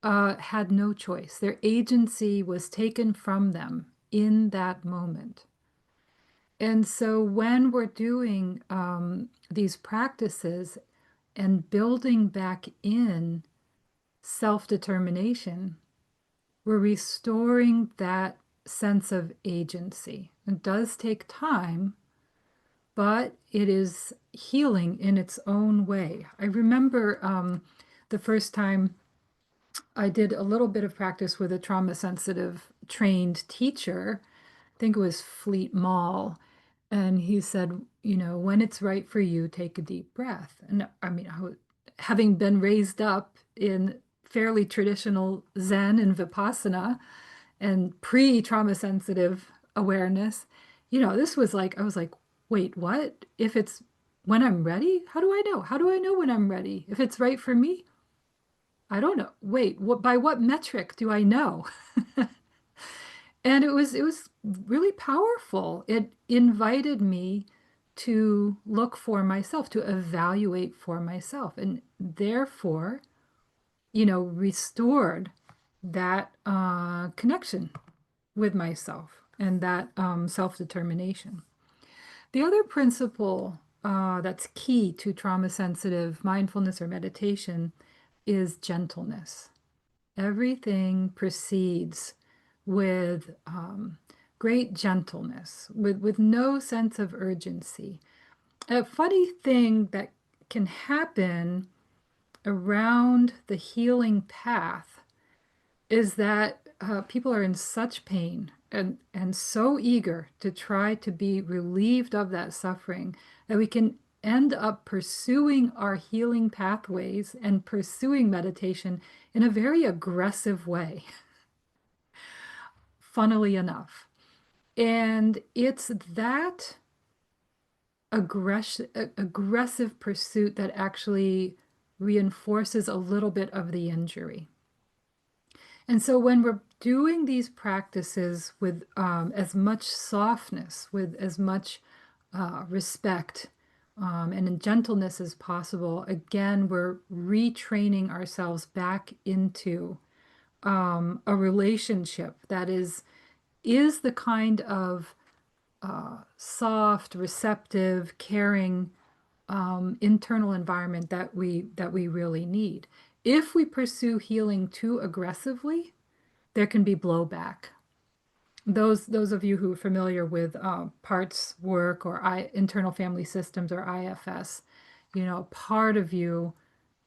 had no choice. Their agency was taken from them in that moment. And so when we're doing these practices and building back in self-determination, we're restoring that sense of agency. It does take time, but it is healing in its own way. I remember the first time I did a little bit of practice with a trauma sensitive trained teacher. I think it was Fleet Mall. And he said, when it's right for you, take a deep breath. And I mean, having been raised up in fairly traditional Zen and Vipassana and pre-trauma sensitive awareness, this was like, I was like, wait, what? If it's when I'm ready, how do I know? How do I know when I'm ready? If it's right for me? I don't know. Wait, what, by what metric do I know? And it was really powerful. It invited me to look for myself, to evaluate for myself, and therefore, restored that connection with myself and that self-determination. The other principle that's key to trauma sensitive mindfulness or meditation is gentleness. Everything proceeds with great gentleness, with no sense of urgency. A funny thing that can happen around the healing path is that people are in such pain and so eager to try to be relieved of that suffering that we can end up pursuing our healing pathways and pursuing meditation in a very aggressive way, funnily enough. And it's that aggressive pursuit that actually reinforces a little bit of the injury. And so when we're doing these practices with as much softness, with as much respect, and in gentleness as possible, again, we're retraining ourselves back into a relationship that is the kind of soft, receptive, caring internal environment that we really need. If we pursue healing too aggressively, there can be blowback. Those of you who are familiar with parts work or internal family systems or IFS, part of you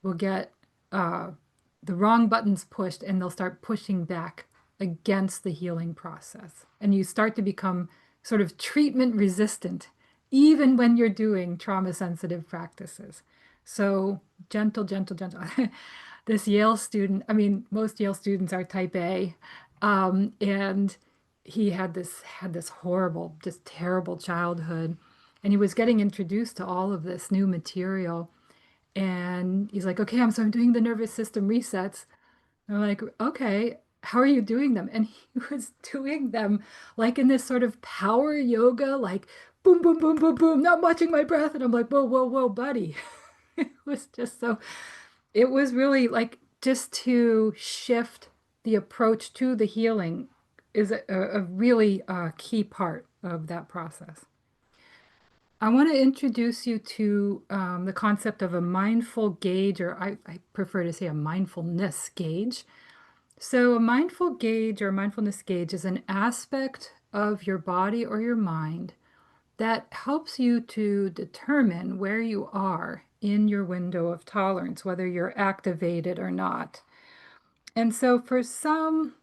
will get the wrong buttons pushed and they'll start pushing back against the healing process. And you start to become sort of treatment resistant, even when you're doing trauma sensitive practices. So gentle, gentle, gentle. This Yale student, I mean, most Yale students are type A. And he had this horrible, just terrible childhood. And he was getting introduced to all of this new material. And he's like, okay, I'm doing the nervous system resets. And I'm like, okay, how are you doing them? And he was doing them like in this sort of power yoga, like boom, boom, boom, boom, boom, not watching my breath. And I'm like, whoa, whoa, whoa, buddy. It was just so, it was really like just to shift the approach to the healing is a really key part of that process. I want to introduce you to the concept of a mindful gauge, or I prefer to say a mindfulness gauge. So, a mindful gauge or mindfulness gauge is an aspect of your body or your mind that helps you to determine where you are in your window of tolerance, whether you're activated or not. And so, for some,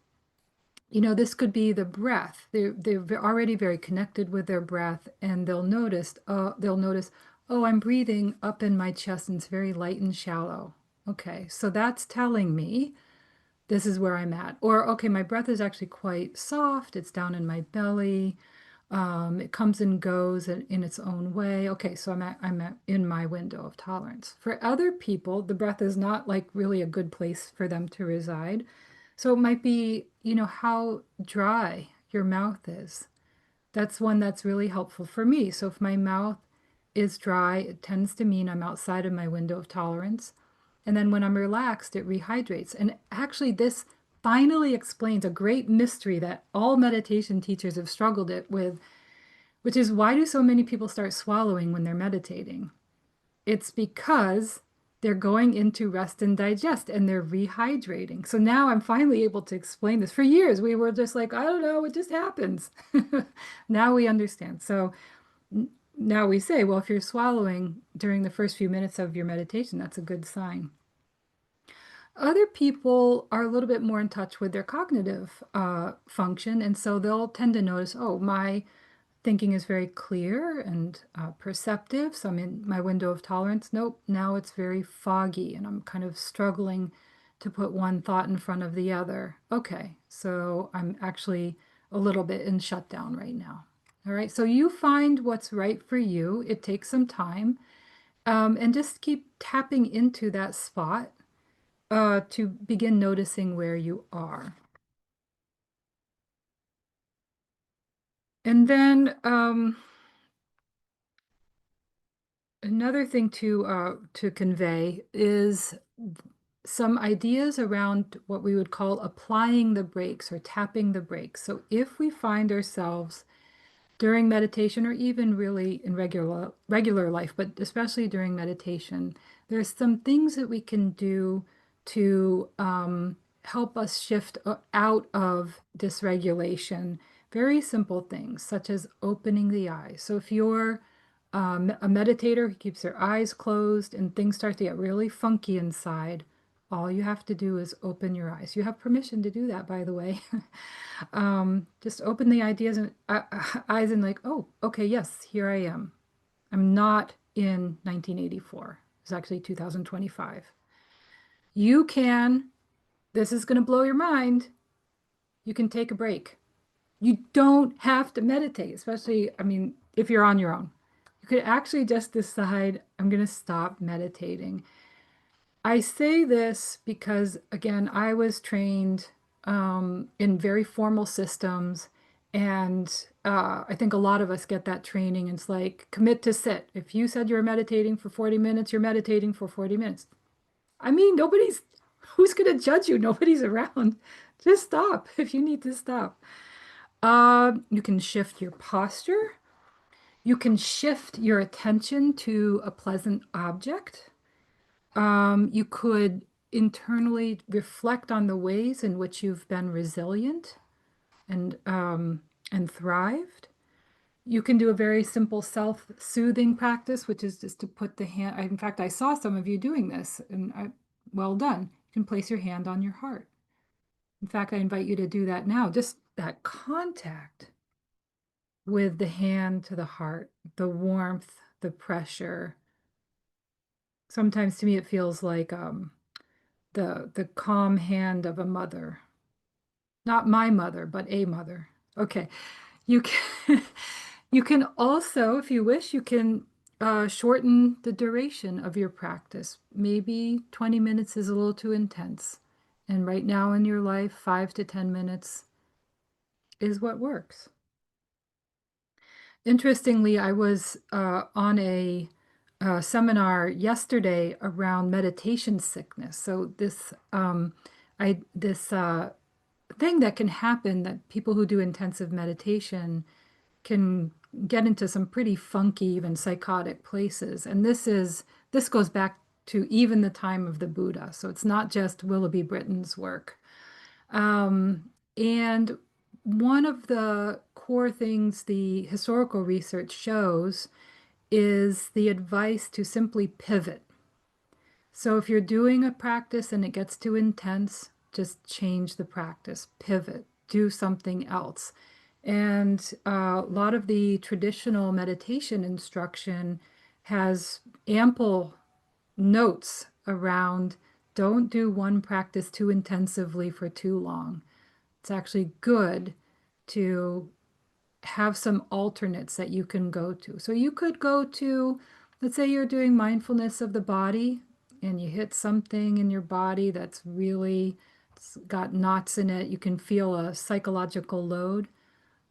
this could be the breath. They're already very connected with their breath, and they'll notice, oh, I'm breathing up in my chest and it's very light and shallow. Okay, so that's telling me this is where I'm at. Or, okay, my breath is actually quite soft. It's down in my belly. It comes and goes in its own way. Okay, so I'm in my window of tolerance. For other people, the breath is not like really a good place for them to reside. So it might be, how dry your mouth is. That's one that's really helpful for me. So if my mouth is dry, it tends to mean I'm outside of my window of tolerance. And then when I'm relaxed, it rehydrates. And actually, this finally explains a great mystery that all meditation teachers have struggled it with, which is why do so many people start swallowing when they're meditating? It's because they're going into rest and digest and they're rehydrating. So now I'm finally able to explain this. For years, we were just like, I don't know, it just happens. Now we understand. So now we say, well, if you're swallowing during the first few minutes of your meditation, that's a good sign. Other people are a little bit more in touch with their cognitive function, and so they'll tend to notice, oh, my thinking is very clear and perceptive, so I'm in my window of tolerance. Nope, now it's very foggy, and I'm kind of struggling to put one thought in front of the other. Okay, so I'm actually a little bit in shutdown right now. All right, so you find what's right for you. It takes some time, and just keep tapping into that spot to begin noticing where you are. And then another thing to convey is some ideas around what we would call applying the brakes or tapping the brakes. So if we find ourselves during meditation or even really in regular life, but especially during meditation, there's some things that we can do to help us shift out of dysregulation. Very simple things, such as opening the eyes. So if you're a meditator who keeps their eyes closed and things start to get really funky inside, all you have to do is open your eyes. You have permission to do that, by the way. Just open the ideas and eyes and like, oh, okay, yes, here I am. I'm not in 1984. It's actually 2025. You can, this is going to blow your mind. You can take a break. You don't have to meditate, especially, I mean, if you're on your own. You could actually just decide, I'm going to stop meditating. I say this because, again, I was trained in very formal systems, and I think a lot of us get that training. It's like commit to sit. If you said you're meditating for 40 minutes, you're meditating for 40 minutes. I mean, who's going to judge you? Nobody's around. Just stop if you need to stop. You can shift your posture. You can shift your attention to a pleasant object. You could internally reflect on the ways in which you've been resilient and thrived. You can do a very simple self-soothing practice, which is just to put the hand. In fact, I saw some of you doing this, and well done. You can place your hand on your heart. In fact, I invite you to do that now. Just that contact with the hand to the heart, the warmth, the pressure. Sometimes to me, it feels like the calm hand of a mother. Not my mother, but a mother. Okay. You can you can also, if you wish, you can shorten the duration of your practice. Maybe 20 minutes is a little too intense. And right now in your life, 5 to 10 minutes is what works. Interestingly, I was on a seminar yesterday around meditation sickness. So this thing that can happen, that people who do intensive meditation can get into some pretty funky, even psychotic places. And this goes back to even the time of the Buddha. So it's not just Willoughby Britton's work. And one of the core things the historical research shows is the advice to simply pivot. So if you're doing a practice and it gets too intense, just change the practice, pivot, do something else. And a lot of the traditional meditation instruction has ample notes around don't do one practice too intensively for too long. It's actually good to have some alternates that you can go to. So you could go to, let's say you're doing mindfulness of the body and you hit something in your body that's really it's got knots in it. You can feel a psychological load.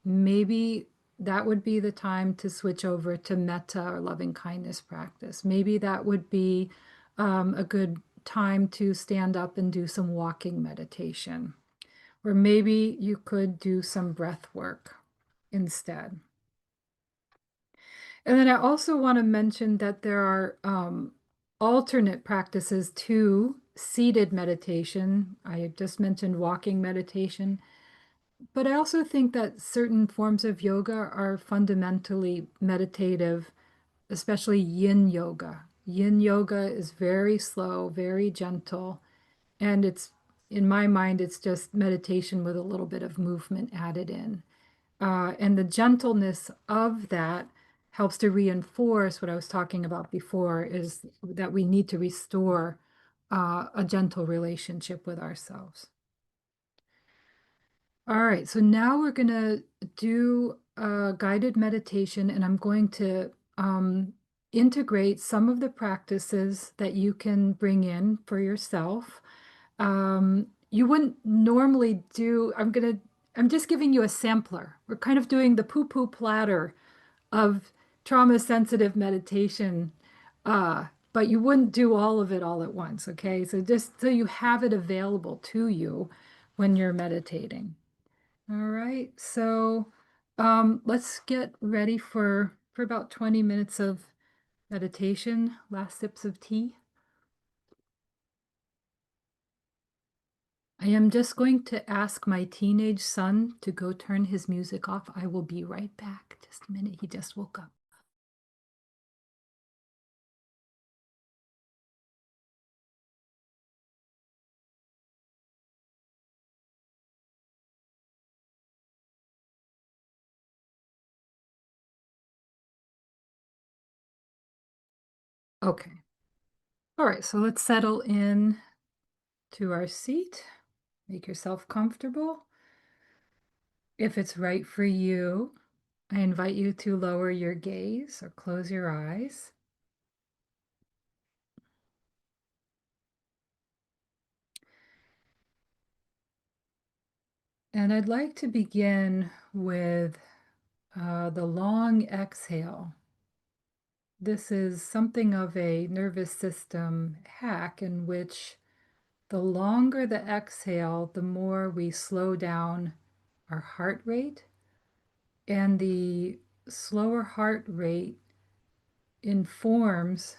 Maybe that would be the time to switch over to metta or loving kindness practice. Maybe that would be a good time to stand up and do some walking meditation. Or maybe you could do some breath work instead. And then I also want to mention that there are alternate practices to seated meditation. I just mentioned walking meditation, but I also think that certain forms of yoga are fundamentally meditative, especially yin yoga. Yin yoga is very slow, very gentle, and in my mind, it's just meditation with a little bit of movement added in. And the gentleness of that helps to reinforce what I was talking about before, is that we need to restore a gentle relationship with ourselves. All right, so now we're going to do a guided meditation, and I'm going to integrate some of the practices that you can bring in for yourself. You wouldn't normally do, I'm just giving you a sampler. We're kind of doing the poo-poo platter of trauma sensitive meditation, but you wouldn't do all of it all at once, okay? So just so you have it available to you when you're meditating. All right, so let's get ready for about 20 minutes of meditation, last sips of tea. I am just going to ask my teenage son to go turn his music off. I will be right back. Just a minute, he just woke up. Okay. All right, so let's settle in to our seat. Make yourself comfortable. If it's right for you, I invite you to lower your gaze or close your eyes. And I'd like to begin with the long exhale. This is something of a nervous system hack in which the longer the exhale, the more we slow down our heart rate, and the slower heart rate informs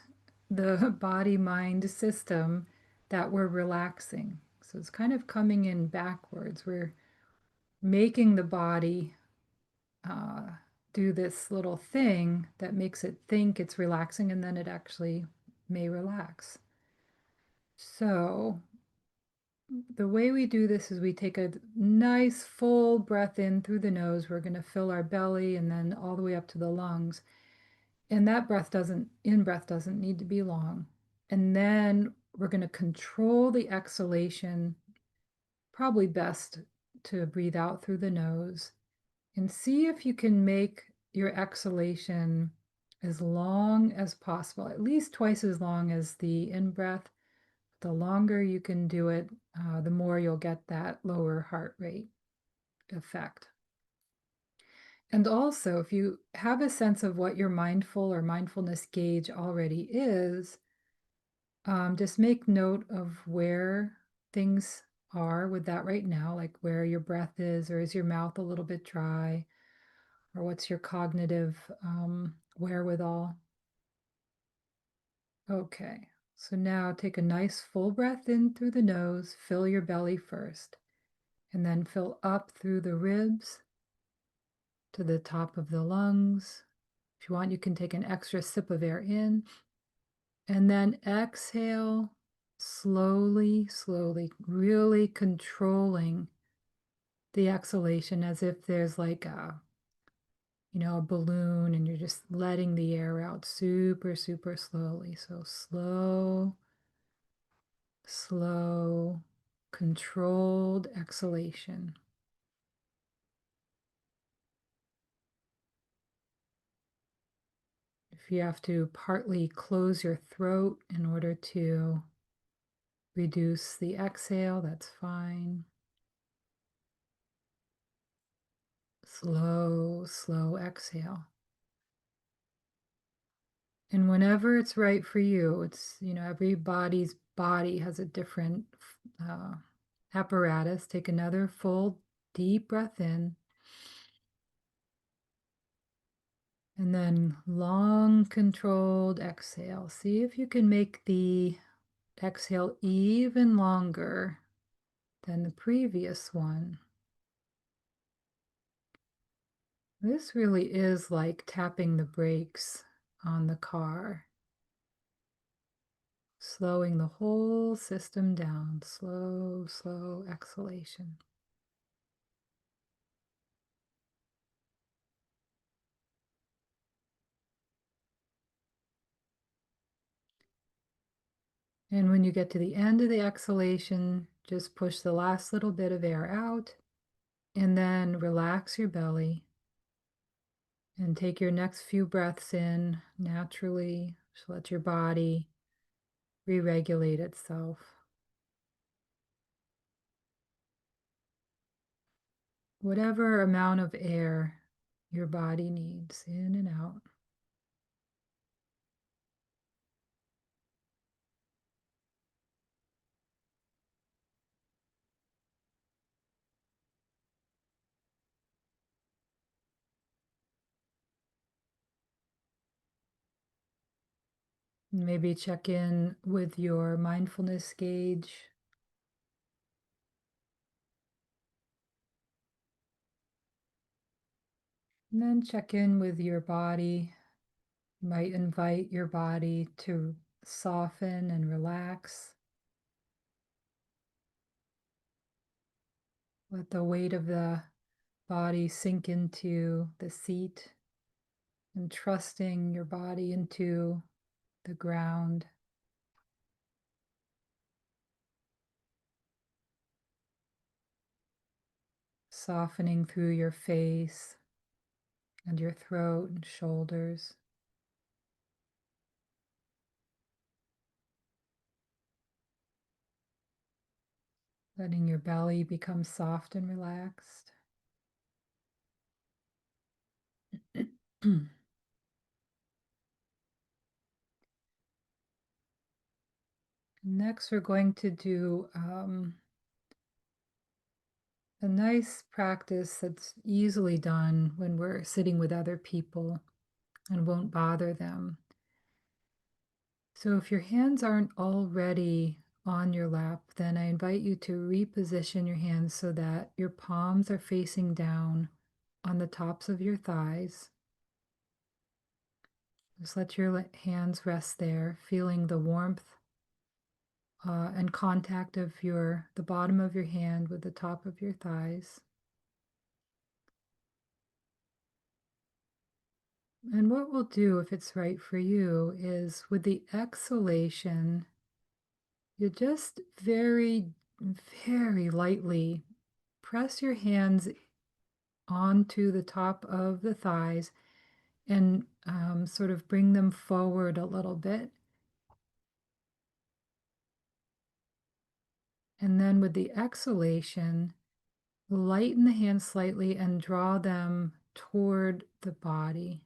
the body-mind system that we're relaxing. So it's kind of coming in backwards. We're making the body uh, do this little thing that makes it think it's relaxing, and then it actually may relax. So the way we do this is we take a nice full breath in through the nose. We're going to fill our belly and then all the way up to the lungs. And that in-breath doesn't need to be long. And then we're going to control the exhalation, probably best to breathe out through the nose, and see if you can make your exhalation as long as possible, at least twice as long as the in-breath. The longer you can do it, the more you'll get that lower heart rate effect. And also, if you have a sense of what your mindful or mindfulness gauge already is, just make note of where things are with that right now, like where your breath is, or is your mouth a little bit dry, or what's your cognitive wherewithal. Okay, so now take a nice full breath in through the nose, fill your belly first, and then fill up through the ribs to the top of the lungs. If you want, you can take an extra sip of air in, and then exhale slowly, slowly, really controlling the exhalation as if there's like a balloon and you're just letting the air out super, super slowly. So slow, slow, controlled exhalation. If you have to partly close your throat in order to reduce the exhale, that's fine. Slow, slow exhale. And whenever it's right for you, everybody's body has a different uh, apparatus. Take another full, deep breath in. And then long, controlled exhale. See if you can make the exhale even longer than the previous one. This really is like tapping the brakes on the car, slowing the whole system down. Slow, slow exhalation. And when you get to the end of the exhalation, just push the last little bit of air out and then relax your belly and take your next few breaths in naturally. Just let your body re-regulate itself. whatever amount of air your body needs, in and out. Maybe check in with your mindfulness gauge. And then check in with your body. You might invite your body to soften and relax. Let the weight of the body sink into the seat and trusting your body into the ground. Softening through your face and your throat and shoulders. Letting your belly become soft and relaxed. Next, we're going to do a nice practice that's easily done when we're sitting with other people and won't bother them. So if your hands aren't already on your lap, then I invite you to reposition your hands so that your palms are facing down on the tops of your thighs. Just let your hands rest there, feeling the warmth and contact of the bottom of your hand with the top of your thighs. And what we'll do, if it's right for you, is with the exhalation, you just very, very lightly press your hands onto the top of the thighs and sort of bring them forward a little bit. And then with the exhalation, lighten the hands slightly and draw them toward the body.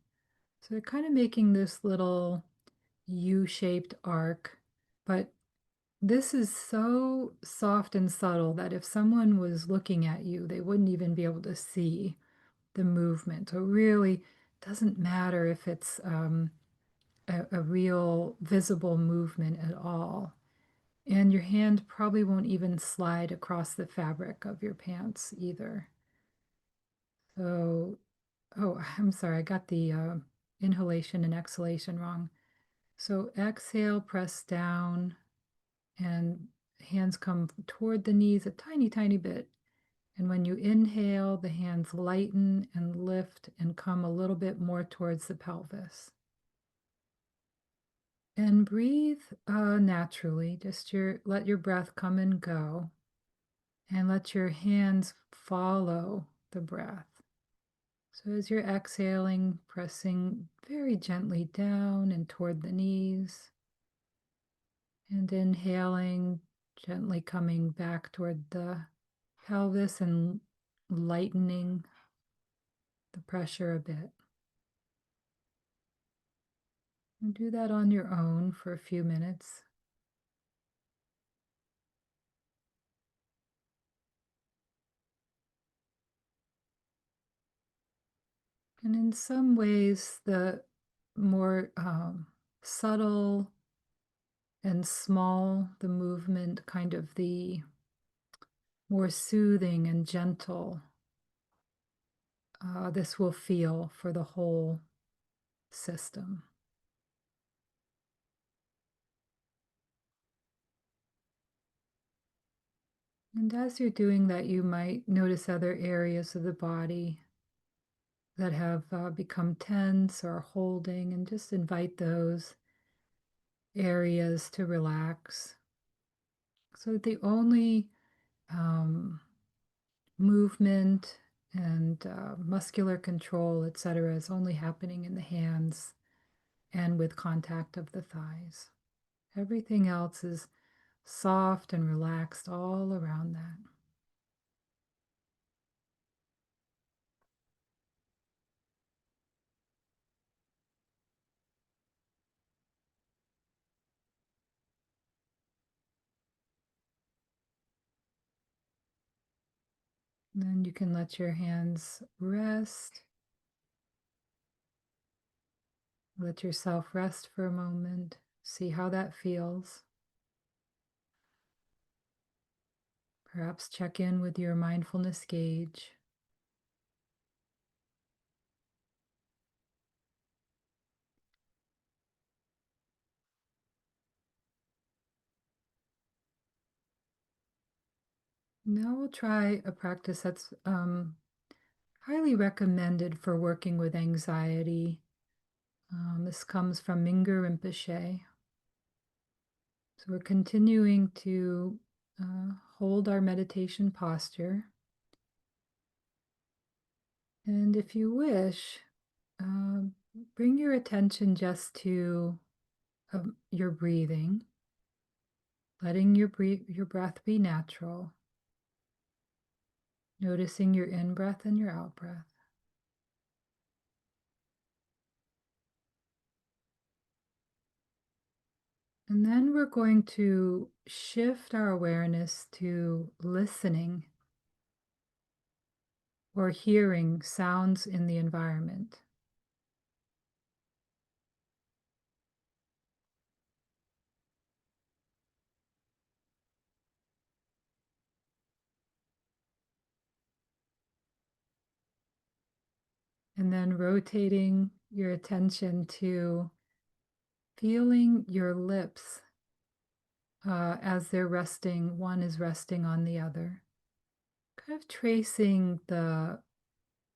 So they're kind of making this little U-shaped arc, but this is so soft and subtle that if someone was looking at you, they wouldn't even be able to see the movement. So it really doesn't matter if it's a real visible movement at all. And your hand probably won't even slide across the fabric of your pants either. So, oh, I'm sorry, I got the inhalation and exhalation wrong. So exhale, press down, and hands come toward the knees a tiny, tiny bit. And when you inhale, the hands lighten and lift and come a little bit more towards the pelvis. And breathe naturally. Just let your breath come and go, and let your hands follow the breath. So as you're exhaling, pressing very gently down and toward the knees, and inhaling, gently coming back toward the pelvis and lightening the pressure a bit. And do that on your own for a few minutes. And in some ways, the more subtle and small the movement, kind of the more soothing and gentle this will feel for the whole system. And as you're doing that, you might notice other areas of the body that have become tense or holding, and just invite those areas to relax. So that the only movement and muscular control, etc., is only happening in the hands and with contact of the thighs. Everything else is soft and relaxed all around that. Then you can let your hands rest. Let yourself rest for a moment. See how that feels. Perhaps check in with your mindfulness gauge. Now we'll try a practice that's highly recommended for working with anxiety. This comes from Mingyur Rinpoche. So we're continuing to hold our meditation posture. And if you wish, bring your attention just to your breathing, letting your breath be natural, noticing your in-breath and your out-breath. And then we're going to shift our awareness to listening or hearing sounds in the environment. And then rotating your attention to feeling your lips as they're resting, one is resting on the other. Kind of tracing the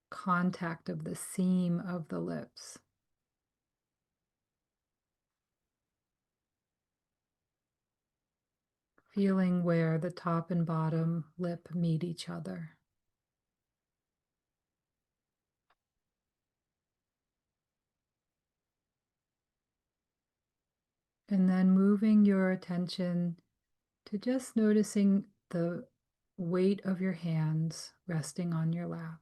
contact of the seam of the lips. Feeling where the top and bottom lip meet each other. And then moving your attention to just noticing the weight of your hands resting on your lap.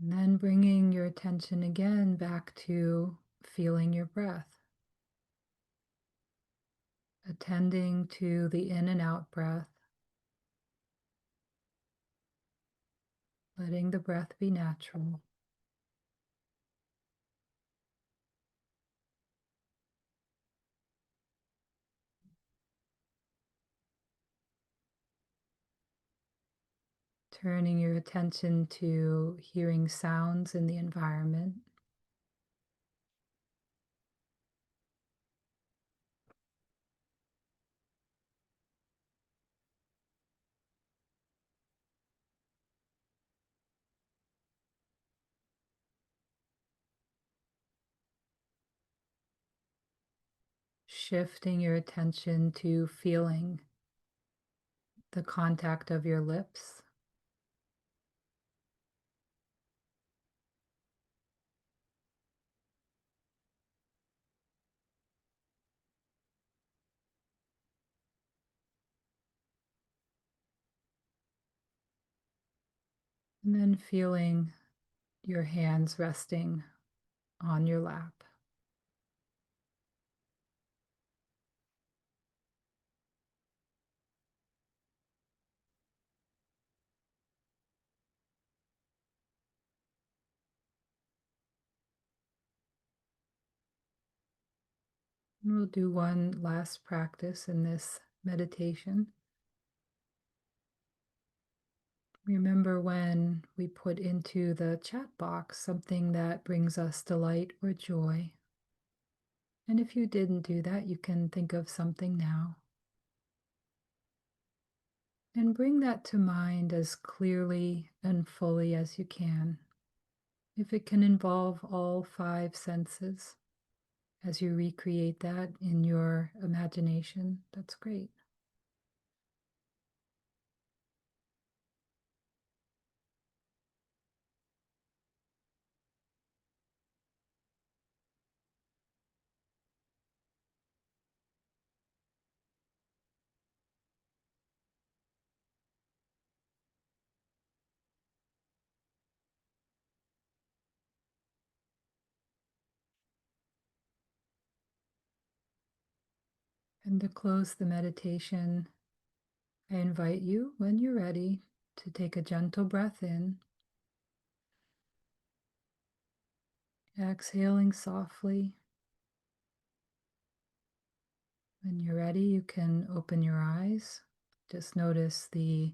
And then bringing your attention again back to feeling your breath. Attending to the in and out breath. Letting the breath be natural. Turning your attention to hearing sounds in the environment. Shifting your attention to feeling the contact of your lips. And then feeling your hands resting on your lap. And we'll do one last practice in this meditation. Remember when we put into the chat box something that brings us delight or joy. And if you didn't do that, you can think of something now. And bring that to mind as clearly and fully as you can. If it can involve all 5 senses as you recreate that in your imagination, that's great. And to close the meditation, I invite you, when you're ready, to take a gentle breath in, exhaling softly. When you're ready, you can open your eyes. Just notice the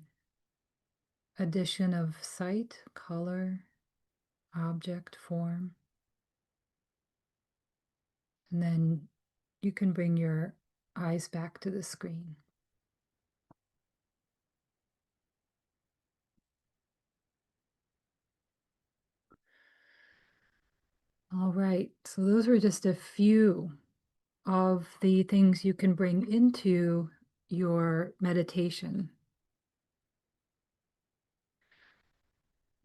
addition of sight, color, object, form. And then you can bring your eyes back to the screen. All right, so those were just a few of the things you can bring into your meditation.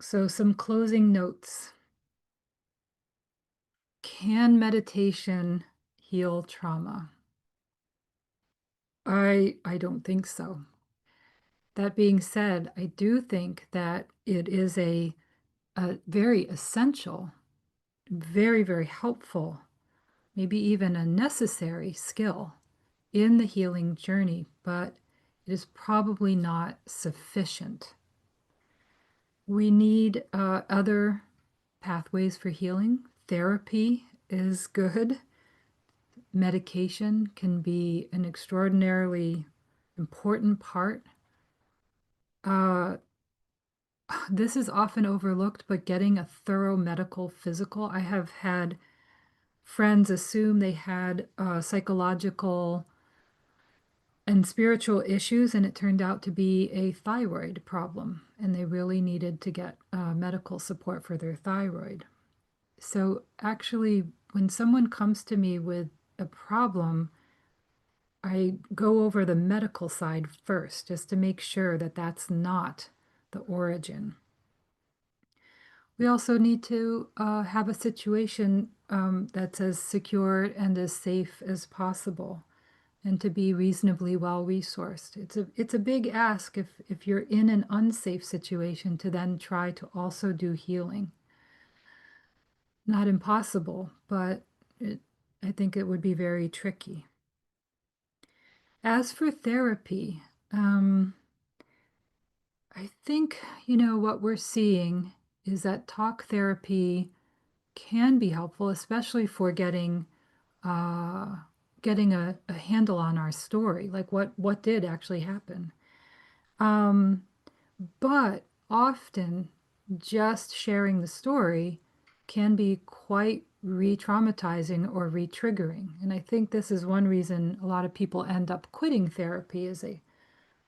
So some closing notes. Can meditation heal trauma? I don't think so. That being said, I do think that it is a very essential, very, very helpful, maybe even a necessary skill in the healing journey, but it is probably not sufficient. We need other pathways for healing. Therapy is good. Medication can be an extraordinarily important part. Uh, this is often overlooked, but getting a thorough medical physical. I have had friends assume they had psychological and spiritual issues, and it turned out to be a thyroid problem, and they really needed to get medical support for their thyroid. So actually, when someone comes to me with a problem, I go over the medical side first, just to make sure that that's not the origin. We also need to have a situation that's as secure and as safe as possible, and to be reasonably well resourced. It's a big ask if you're in an unsafe situation to then try to also do healing. Not impossible, but I think it would be very tricky. As for therapy, I think, what we're seeing is that talk therapy can be helpful, especially for uh, getting a handle on our story, like what did actually happen. Um, but often just sharing the story can be quite re-traumatizing or re-triggering. And I think this is one reason a lot of people end up quitting therapy is they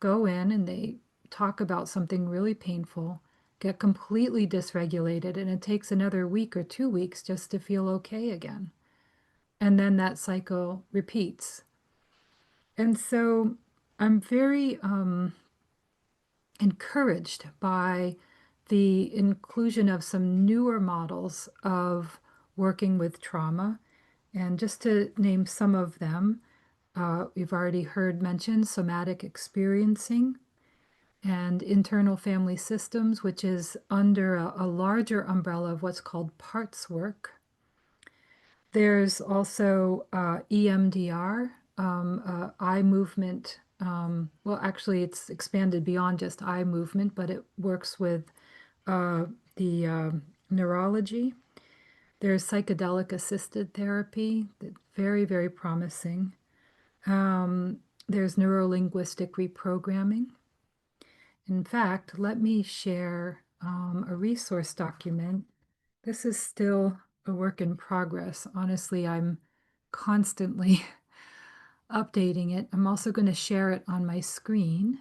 go in and they talk about something really painful, get completely dysregulated, and it takes another week or 2 weeks just to feel okay again. And then that cycle repeats. And so I'm very encouraged by the inclusion of some newer models of working with trauma. And just to name some of them, we've already heard mentioned somatic experiencing and internal family systems, which is under a larger umbrella of what's called parts work. There's also EMDR, eye movement. Well, actually, it's expanded beyond just eye movement, but it works with uh, the neurology. There's psychedelic assisted therapy, very, very promising. There's neurolinguistic reprogramming. In fact, let me share a resource document. This is still a work in progress. Honestly, I'm constantly updating it. I'm also going to share it on my screen.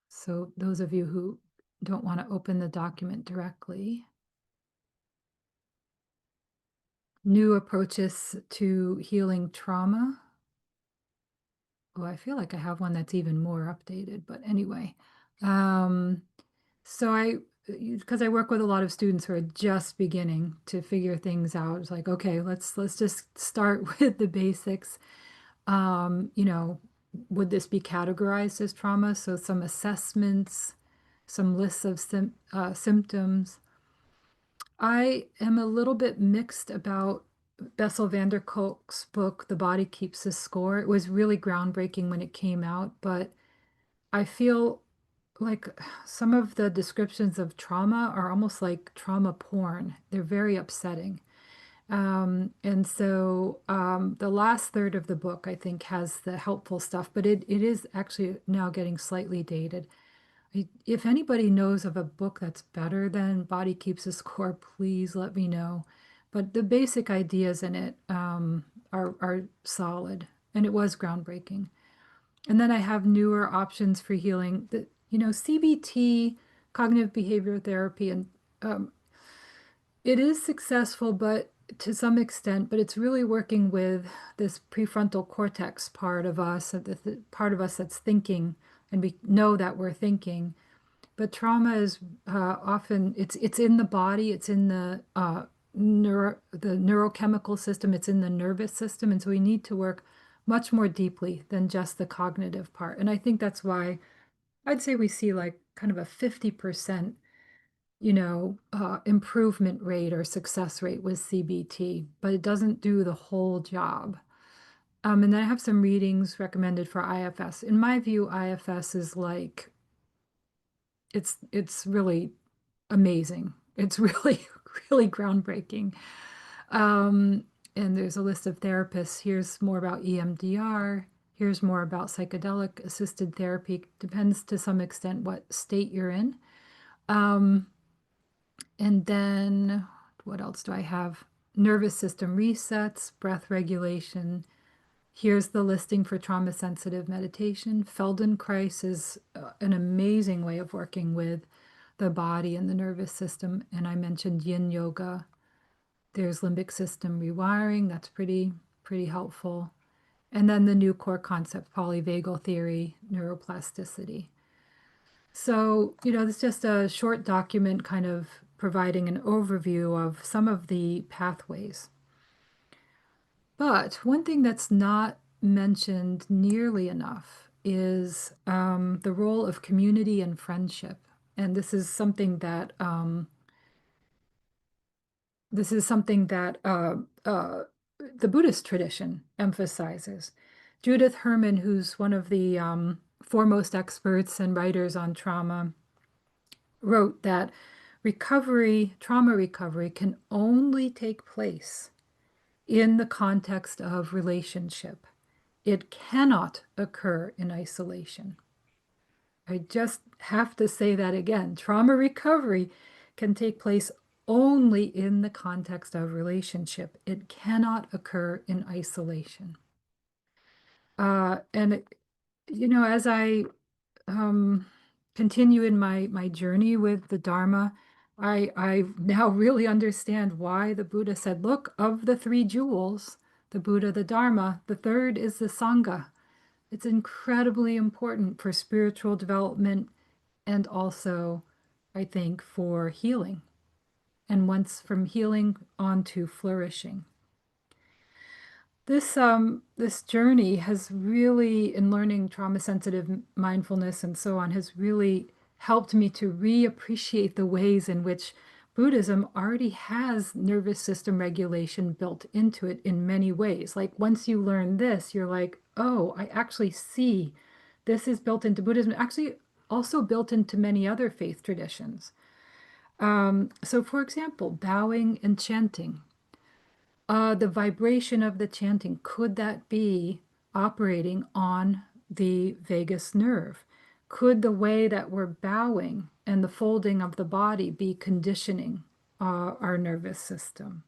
So those of you who don't want to open the document directly. New approaches to healing trauma. Oh, I feel like I have one that's even more updated, but anyway. So because I work with a lot of students who are just beginning to figure things out, it's like, okay, let's just start with the basics. You know, would this be categorized as trauma? So some assessments, some lists of symptoms. I am a little bit mixed about Bessel van der Kolk's book, The Body Keeps the Score. It was really groundbreaking when it came out, but I feel like some of the descriptions of trauma are almost like trauma porn. They're very upsetting. And so the last third of the book, I think, has the helpful stuff, but it is actually now getting slightly dated. If anybody knows of a book that's better than Body Keeps the Score, please let me know. But the basic ideas in it are solid, and it was groundbreaking. And then I have newer options for healing. CBT, cognitive behavioral therapy, and um, it is successful, but to some extent, but it's really working with this prefrontal cortex part of us, the part of us that's thinking, and we know that we're thinking. But trauma is often it's in the body, it's in the neurochemical system, it's in the nervous system, and so we need to work much more deeply than just the cognitive part. And I think that's why I'd say we see like kind of a 50%, improvement rate or success rate with CBT, but it doesn't do the whole job. And then I have some readings recommended for IFS. In my view, IFS is like it's really amazing. It's really, really groundbreaking. Um, and there's a list of therapists. Here's more about EMDR. Here's more about psychedelic assisted therapy. Depends to some extent what state you're in. Um, and then what else do I have? Nervous system resets, breath regulation. Here's the listing for trauma sensitive meditation. Feldenkrais is an amazing way of working with the body and the nervous system. And I mentioned yin yoga. There's limbic system rewiring. That's pretty helpful. And then the new core concept, polyvagal theory, neuroplasticity. So, it's just a short document kind of providing an overview of some of the pathways. But one thing that's not mentioned nearly enough is the role of community and friendship. And this is something that the Buddhist tradition emphasizes. Judith Herman, who's one of the foremost experts and writers on trauma, wrote that trauma recovery, can only take place in the context of relationship. It cannot occur in isolation. I just have to say that again. Trauma recovery can take place only in the context of relationship. It cannot occur in isolation. And as I um, continue in my journey with the Dharma, I now really understand why the Buddha said, look, of the three jewels, the Buddha, the Dharma, the third is the Sangha. It's incredibly important for spiritual development and also, I think, for healing. And once from healing on to flourishing. This journey has really, in learning trauma sensitive mindfulness and so on, has really helped me to reappreciate the ways in which Buddhism already has nervous system regulation built into it in many ways. Like once you learn this, you're like, oh, I actually see this is built into Buddhism, actually also built into many other faith traditions. So for example, bowing and chanting. The vibration of the chanting, could that be operating on the vagus nerve? Could the way that we're bowing and the folding of the body be conditioning our nervous system?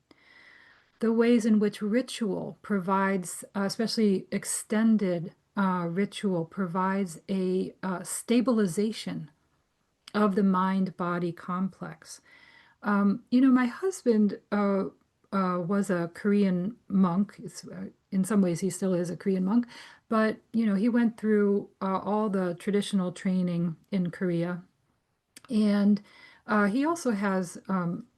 The ways in which ritual provides, especially extended ritual, provides a stabilization of the mind-body complex. My husband was a Korean monk. In some ways, he still is a Korean monk, but he went through all the traditional training in Korea, and he also has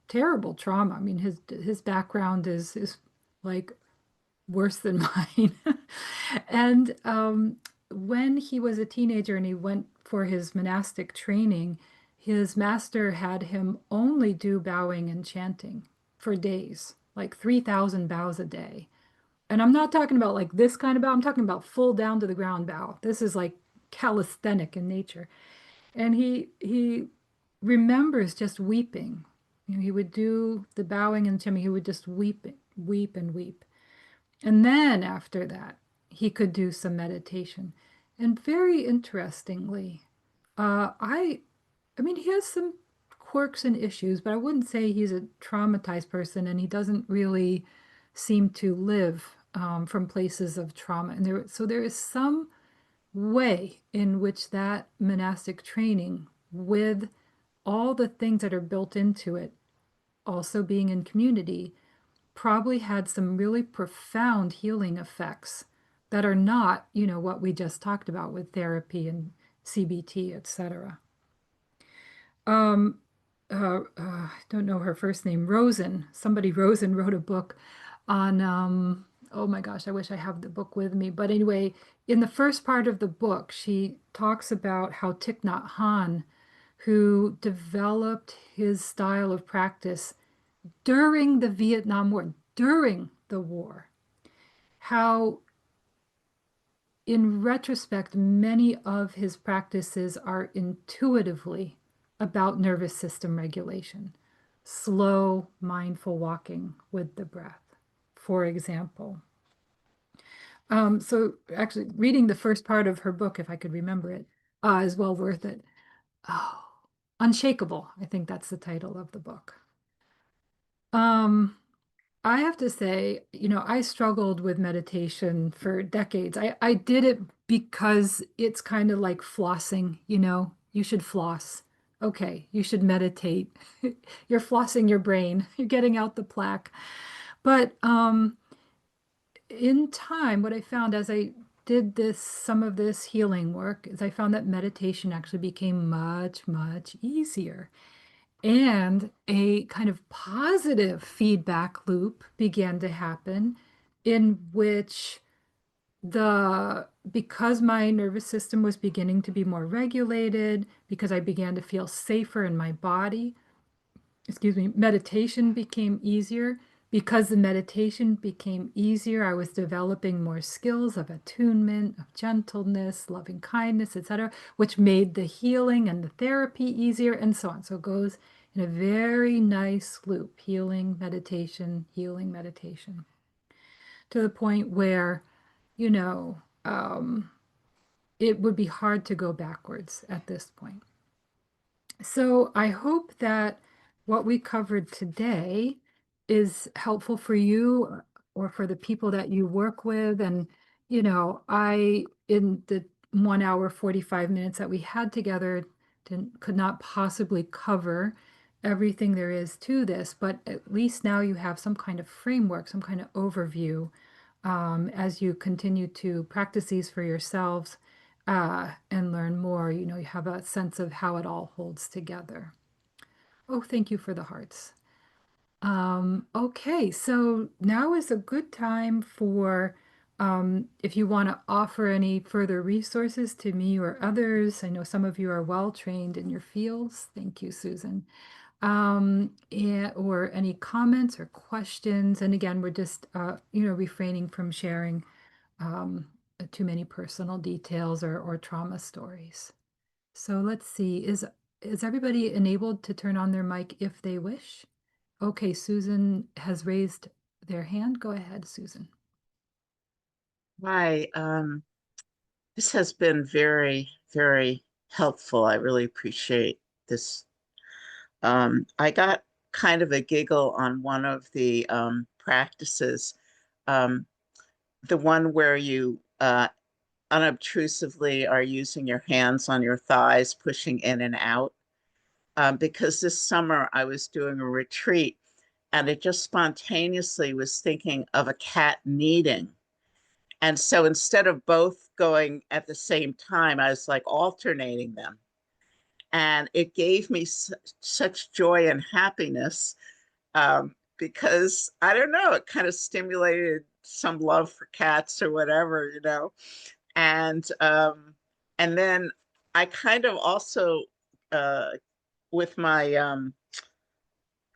terrible trauma. I mean, his background is like worse than mine. And when he was a teenager and he went for his monastic training, his master had him only do bowing and chanting for days, like 3,000 bows a day. And I'm not talking about like this kind of bow. I'm talking about full down to the ground bow. This is like calisthenic in nature. And he remembers just weeping. You know, he would do the bowing and Jimmy, he would just weep and weep. And then after that, he could do some meditation. And very interestingly, I mean, he has some quirks and issues, but I wouldn't say he's a traumatized person, and he doesn't really seem to live from places of trauma. And so there is some way in which that monastic training, with all the things that are built into it, also being in community, probably had some really profound healing effects that are not, you know, what we just talked about with therapy and CBT, etc. Um, I don't know her first name, Rosen. Somebody Rosen wrote a book on, oh my gosh, I wish I have the book with me. But anyway, in the first part of the book, she talks about how Thich Nhat Hanh, who developed his style of practice during the Vietnam War, during the war, how in retrospect, many of his practices are intuitively about nervous system regulation. Slow, mindful walking with the breath, for example. So actually reading the first part of her book, if I could remember it, is well worth it. Oh, Unshakable, I think that's the title of the book. Um, I have to say, you know, I struggled with meditation for decades. I did it because it's kind of like flossing, you know, you should floss. Okay, you should meditate. You're flossing your brain, you're getting out the plaque. But in time, what I found as I did some of this healing work is I found that meditation actually became much, much easier. And a kind of positive feedback loop began to happen in which because my nervous system was beginning to be more regulated, because I began to feel safer in my body, excuse me, meditation became easier. Because the meditation became easier, I was developing more skills of attunement, of gentleness, loving kindness, etc., which made the healing and the therapy easier, and so on. So it goes in a very nice loop, healing, meditation, to the point where, you know, it would be hard to go backwards at this point. So I hope that what we covered today is helpful for you or for the people that you work with. And, you know, in the 1 hour, 45 minutes that we had together, could not possibly cover everything there is to this, but at least now you have some kind of framework, some kind of overview as you continue to practice these for yourselves and learn more. You know, you have a sense of how it all holds together. Oh, thank you for the hearts. Okay, so now is a good time for if you want to offer any further resources to me or others. I know some of you are well trained in your fields. Thank you, Susan. Or any comments or questions. And again, we're just, you know, refraining from sharing um, too many personal details or trauma stories. So let's see, is everybody enabled to turn on their mic if they wish? Okay, Susan has raised their hand. Go ahead, Susan. Hi, this has been very, very helpful. I really appreciate this. I got kind of a giggle on one of the practices, um, the one where you unobtrusively are using your hands on your thighs, pushing in and out. Because this summer I was doing a retreat and it just spontaneously was thinking of a cat kneading. And so instead of both going at the same time, I was like alternating them. And it gave me such joy and happiness because I don't know, it kind of stimulated some love for cats or whatever, you know. And then I kind of also, with my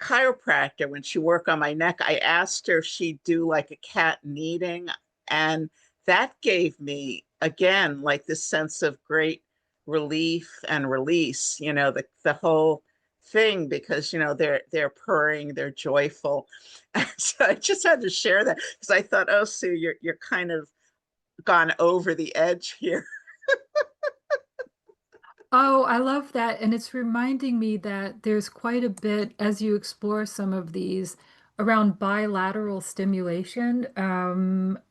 chiropractor, when she worked on my neck, I asked her if she'd do like a cat kneading. And that gave me, again, like this sense of great relief and release, the whole thing, because they're purring, they're joyful. And so I just had to share that because I thought, oh, Sue, you're kind of gone over the edge here. Oh, I love that. And it's reminding me that there's quite a bit as you explore some of these around bilateral stimulation.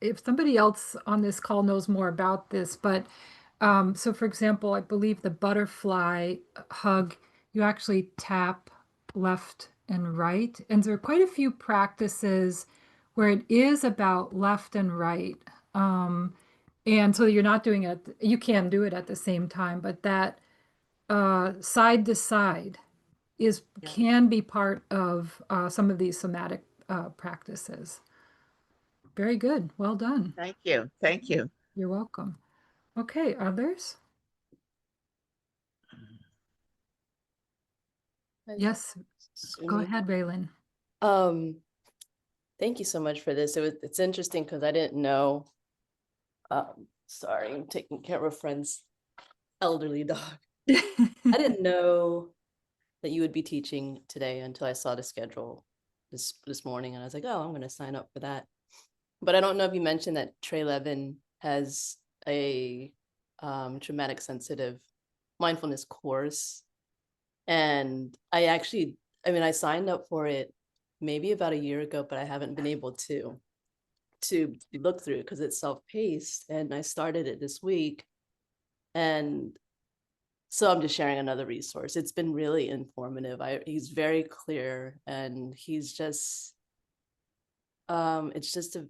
If somebody else on this call knows more about this, but so for example, I believe the butterfly hug, you actually tap left and right. And there are quite a few practices where it is about left and right. And so you're not doing it, you can do it at the same time, but that side to side is Yeah. can be part of some of these somatic practices. Very good. Well done. Thank you. Thank you. You're welcome. Okay, others? Hi, Yes, go Sumi. ahead, Raylan. Um, Thank you so much for this. It's interesting because I didn't know. Sorry, I'm taking care of a friend's elderly dog. I didn't know that you would be teaching today until I saw the schedule this morning, and I was like, oh, I'm going to sign up for that. But I don't know if you mentioned that Trelevean has a traumatic sensitive mindfulness course, and I signed up for it maybe about a year ago, but I haven't been able to look through it because it's self-paced, and I started it this week. And so I'm just sharing another resource. It's been really informative. He's very clear, and he's just it's just a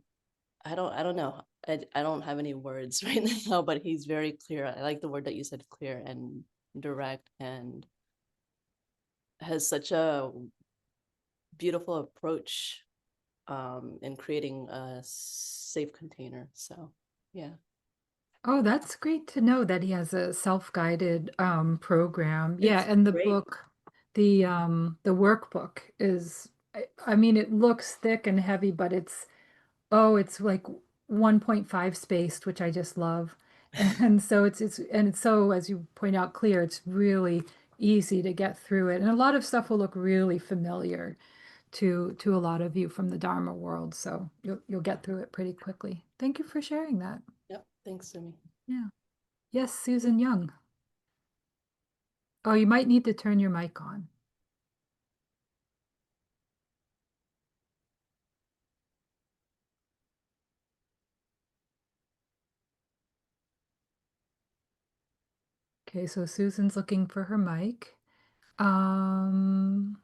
I don't know. I don't have any words right now, but he's very clear. I like the word that you said, clear and direct, and has such a beautiful approach in creating a safe container. So yeah. Oh, that's great to know that he has a self-guided program. Yeah, It's and the great. book, the workbook is, I mean, it looks thick and heavy, but it's like 1.5 spaced, which I just love. And so it's so, as you point out, clear. It's really easy to get through it. And a lot of stuff will look really familiar to a lot of you from the Dharma world. So you'll get through it pretty quickly. Thank you for sharing that. Yep. Thanks, Sumi. Yeah. Yes, Susan Young. Oh, you might need to turn your mic on. Okay, so Susan's looking for her mic. Um,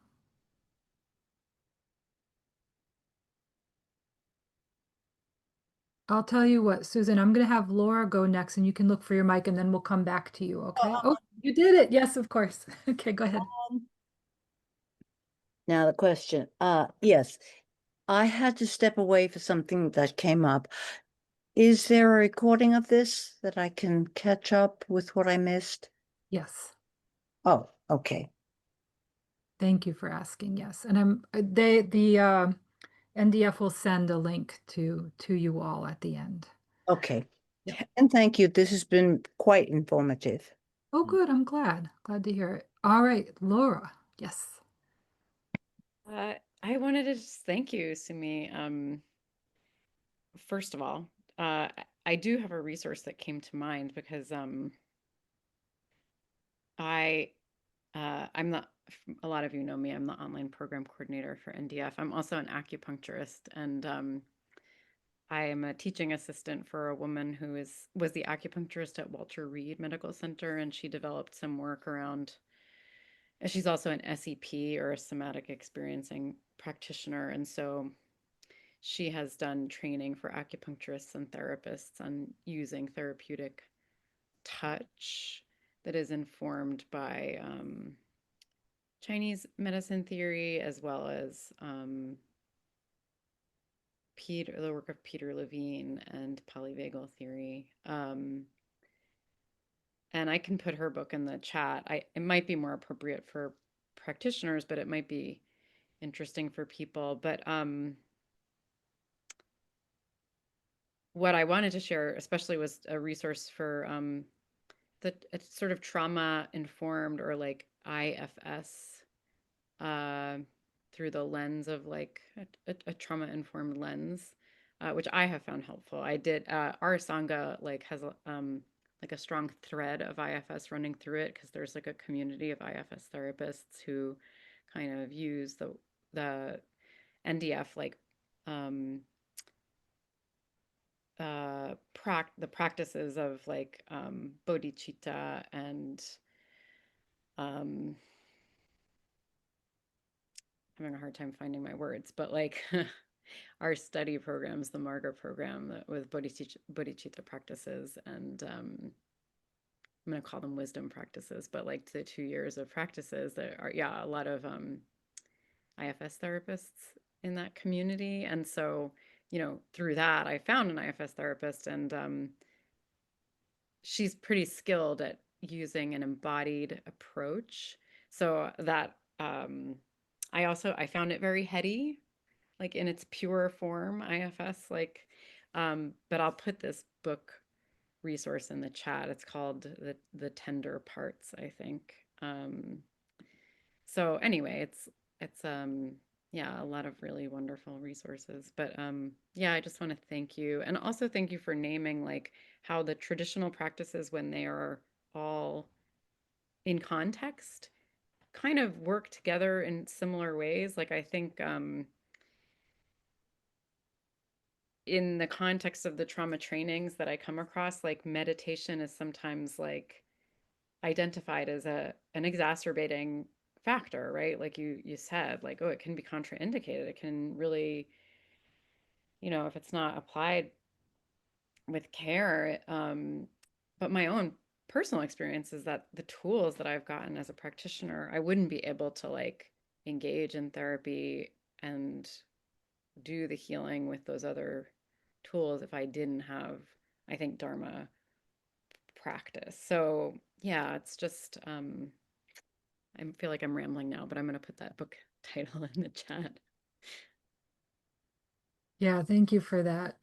I'll tell you what, Susan, I'm going to have Laura go next and you can look for your mic and then we'll come back to you, okay? Oh, you did it. Yes, of course. Okay, go ahead. Now the question, yes, I had to step away for something that came up. Is there a recording of this that I can catch up with what I missed? Yes. Oh, okay. Thank you for asking. Yes. And the NDF will send a link to you all at the end. Okay. Yep. And thank you. This has been quite informative. Oh, good. I'm glad. Glad to hear it. All right, Laura. Yes. I wanted to just thank you, Sumi. First of all, I do have a resource that came to mind because I I'm not a lot of you know me. I'm the online program coordinator for NDF. I'm also an acupuncturist, and I am a teaching assistant for a woman who was the acupuncturist at Walter Reed Medical Center, and she developed some work around. And she's also an SEP or a somatic experiencing practitioner, and so she has done training for acupuncturists and therapists on using therapeutic touch that is informed by Chinese medicine theory as well as the work of Peter Levine and Polyvagal theory. And I can put her book in the chat. It might be more appropriate for practitioners, but it might be interesting for people. But what I wanted to share, especially, was a resource for the sort of trauma informed, or like IFS, through the lens of like a trauma informed lens, which I have found helpful. I did our Sangha like has like a strong thread of IFS running through it, because there's like a community of IFS therapists who kind of use the NDF like the practices of like bodhicitta and I'm having a hard time finding my words, but like our study programs, the Marga program with bodhicitta practices, and I'm going to call them wisdom practices, but like the 2 years of practices that are, yeah, a lot of IFS therapists in that community. And so, through that, I found an IFS therapist, and she's pretty skilled at using an embodied approach. So that I found it very heady, like in its pure form, IFS, like, but I'll put this book resource in the chat. It's called the Tender Parts, I think. So anyway, it's yeah, a lot of really wonderful resources. But yeah, I just want to thank you, and also thank you for naming like how the traditional practices, when they are all in context, kind of work together in similar ways. Like I think in the context of the trauma trainings that I come across, like meditation is sometimes like identified as an exacerbating factor, right? Like you said, like, oh, it can be contraindicated. It can really, if it's not applied with care. But my own personal experience is that the tools that I've gotten as a practitioner, I wouldn't be able to like engage in therapy and do the healing with those other tools if I didn't have, I think, Dharma practice. So yeah, it's just I feel like I'm rambling now, but I'm going to put that book title in the chat. Yeah, thank you for that.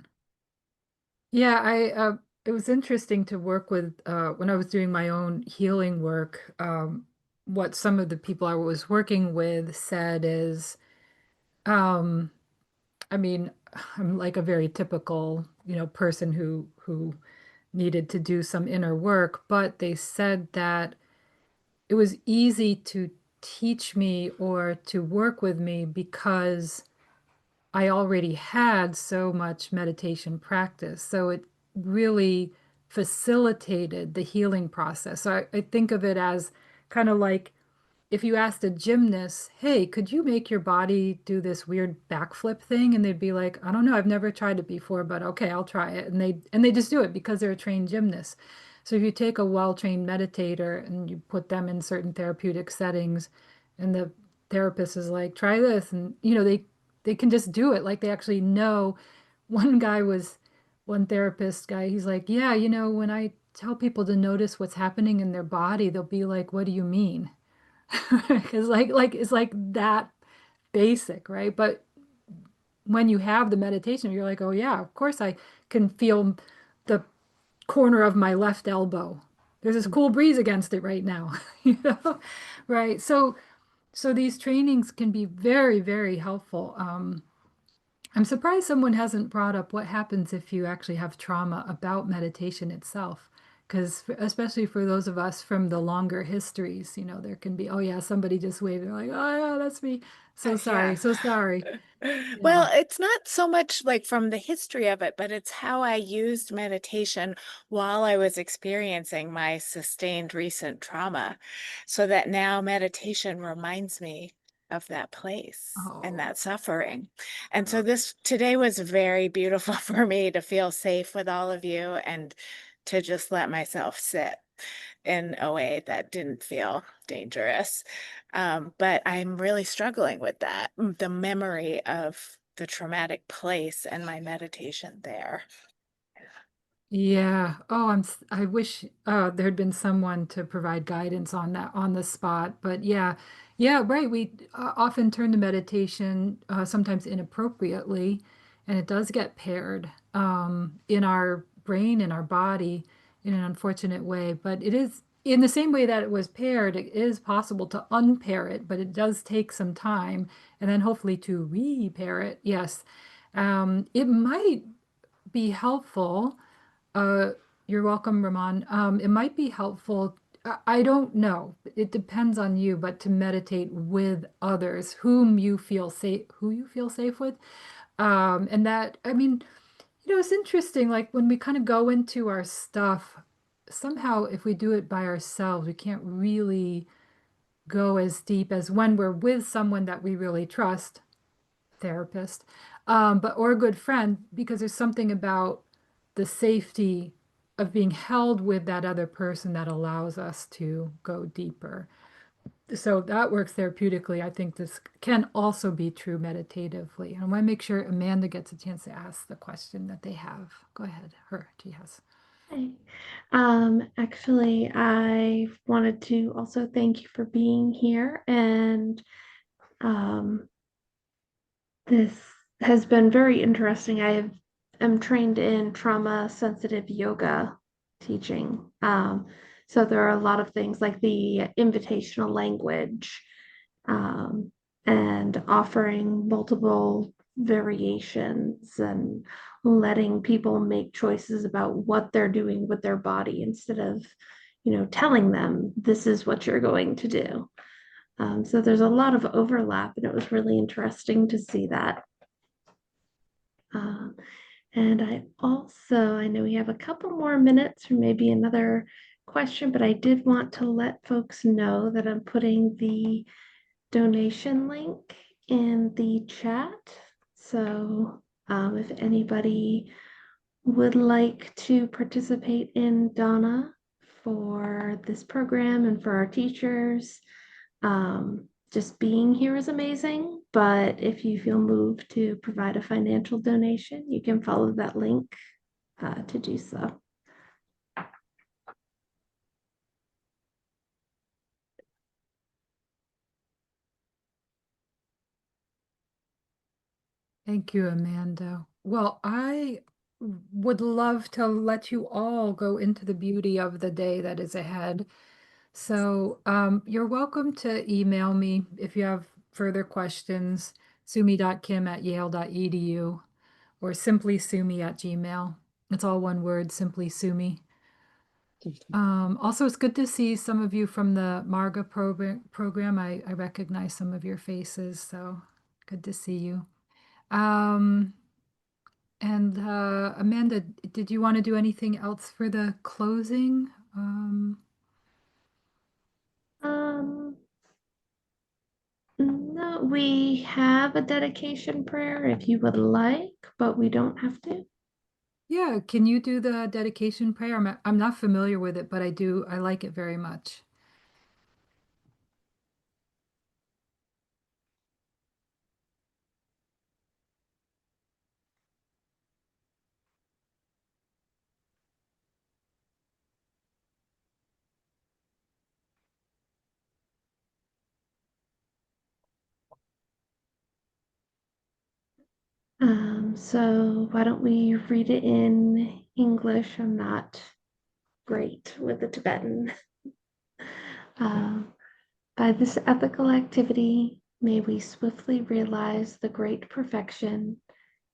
Yeah, it was interesting to work with when I was doing my own healing work. What some of the people I was working with said is, um, I mean, I'm like a very typical, person who needed to do some inner work, but they said that it was easy to teach me or to work with me because I already had so much meditation practice. So it really facilitated the healing process. So I think of it as kind of like if you asked a gymnast, hey, could you make your body do this weird backflip thing? And they'd be like, I don't know, I've never tried it before, but okay, I'll try it. And they just do it because they're a trained gymnast. So if you take a well-trained meditator and you put them in certain therapeutic settings, and the therapist is like, try this, and they can just do it. Like they actually know. One guy was one therapist guy, he's like, yeah, when I tell people to notice what's happening in their body, they'll be like, what do you mean? Because like it's like that basic, right? But when you have the meditation, you're like, oh yeah, of course I can feel the corner of my left elbow. There's this cool breeze against it right now, right? So these trainings can be very, very helpful. I'm surprised someone hasn't brought up what happens if you actually have trauma about meditation itself. Because especially for those of us from the longer histories, there can be, oh yeah, somebody just waved. They're like, oh yeah, that's me. So sorry, Yeah. so sorry. Yeah. Well, it's not so much like from the history of it, but it's how I used meditation while I was experiencing my sustained recent trauma, so that now meditation reminds me of that place and Oh, that suffering. And so this today was very beautiful for me to feel safe with all of you and to just let myself sit in a way that didn't feel dangerous. But I'm really struggling with that, the memory of the traumatic place and my meditation there. yeah. Oh, I wish there had been someone to provide guidance on that on the spot. But yeah, Yeah, right. We often turn to meditation, sometimes inappropriately, and it does get paired in our brain, in our body, in an unfortunate way. But it is in the same way that it was paired, it is possible to unpair it, but it does take some time, and then hopefully to repair it. Yes. It might be helpful. Uh, you're welcome, Ramon. It might be helpful. I don't know. It depends on you, but to meditate with others who you feel safe with. And that, I mean, it's interesting. Like when we kind of go into our stuff, somehow if we do it by ourselves, we can't really go as deep as when we're with someone that we really trust, therapist, but or a good friend, because there's something about the safety of being held with that other person that allows us to go deeper. So that works therapeutically. I think this can also be true meditatively. I want to make sure Amanda gets a chance to ask the question that they have. Go ahead, her. She has. Hi. Actually, I wanted to also thank you for being here, and um, this has been very interesting. Am trained in trauma sensitive yoga teaching. So there are a lot of things like the invitational language, um, and offering multiple variations and letting people make choices about what they're doing with their body instead of, telling them this is what you're going to do. So there's a lot of overlap, and it was really interesting to see that. Um, and I know we have a couple more minutes or maybe another question, but I did want to let folks know that I'm putting the donation link in the chat. So if anybody would like to participate in Donna for this program and for our teachers, just being here is amazing. But if you feel moved to provide a financial donation, you can follow that link to do so. Thank you, Amanda. Well, I would love to let you all go into the beauty of the day that is ahead. So you're welcome to email me if you have further questions, sumi.kim@yale.edu or simply sumi@gmail. It's all one word, simply sumi. Also, it's good to see some of you from the Marga program. I recognize some of your faces, so good to see you. And Amanda, did you want to do anything else for the closing? No, we have a dedication prayer if you would like, but we don't have to. Yeah, can you do the dedication prayer? I'm not familiar with it, but I like it very much. So why don't we read it in English? I'm not great with the Tibetan. By this ethical activity, may we swiftly realize the great perfection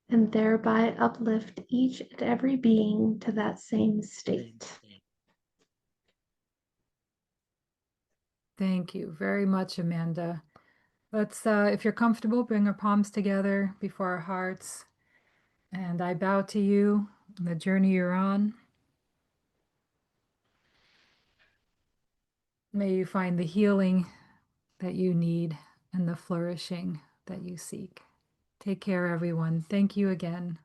and thereby uplift each and every being to that same state. Thank you very much, Amanda. Let's, if you're comfortable, bring our palms together before our hearts. And I bow to you on the journey you're on. May you find the healing that you need and the flourishing that you seek. Take care, everyone. Thank you again.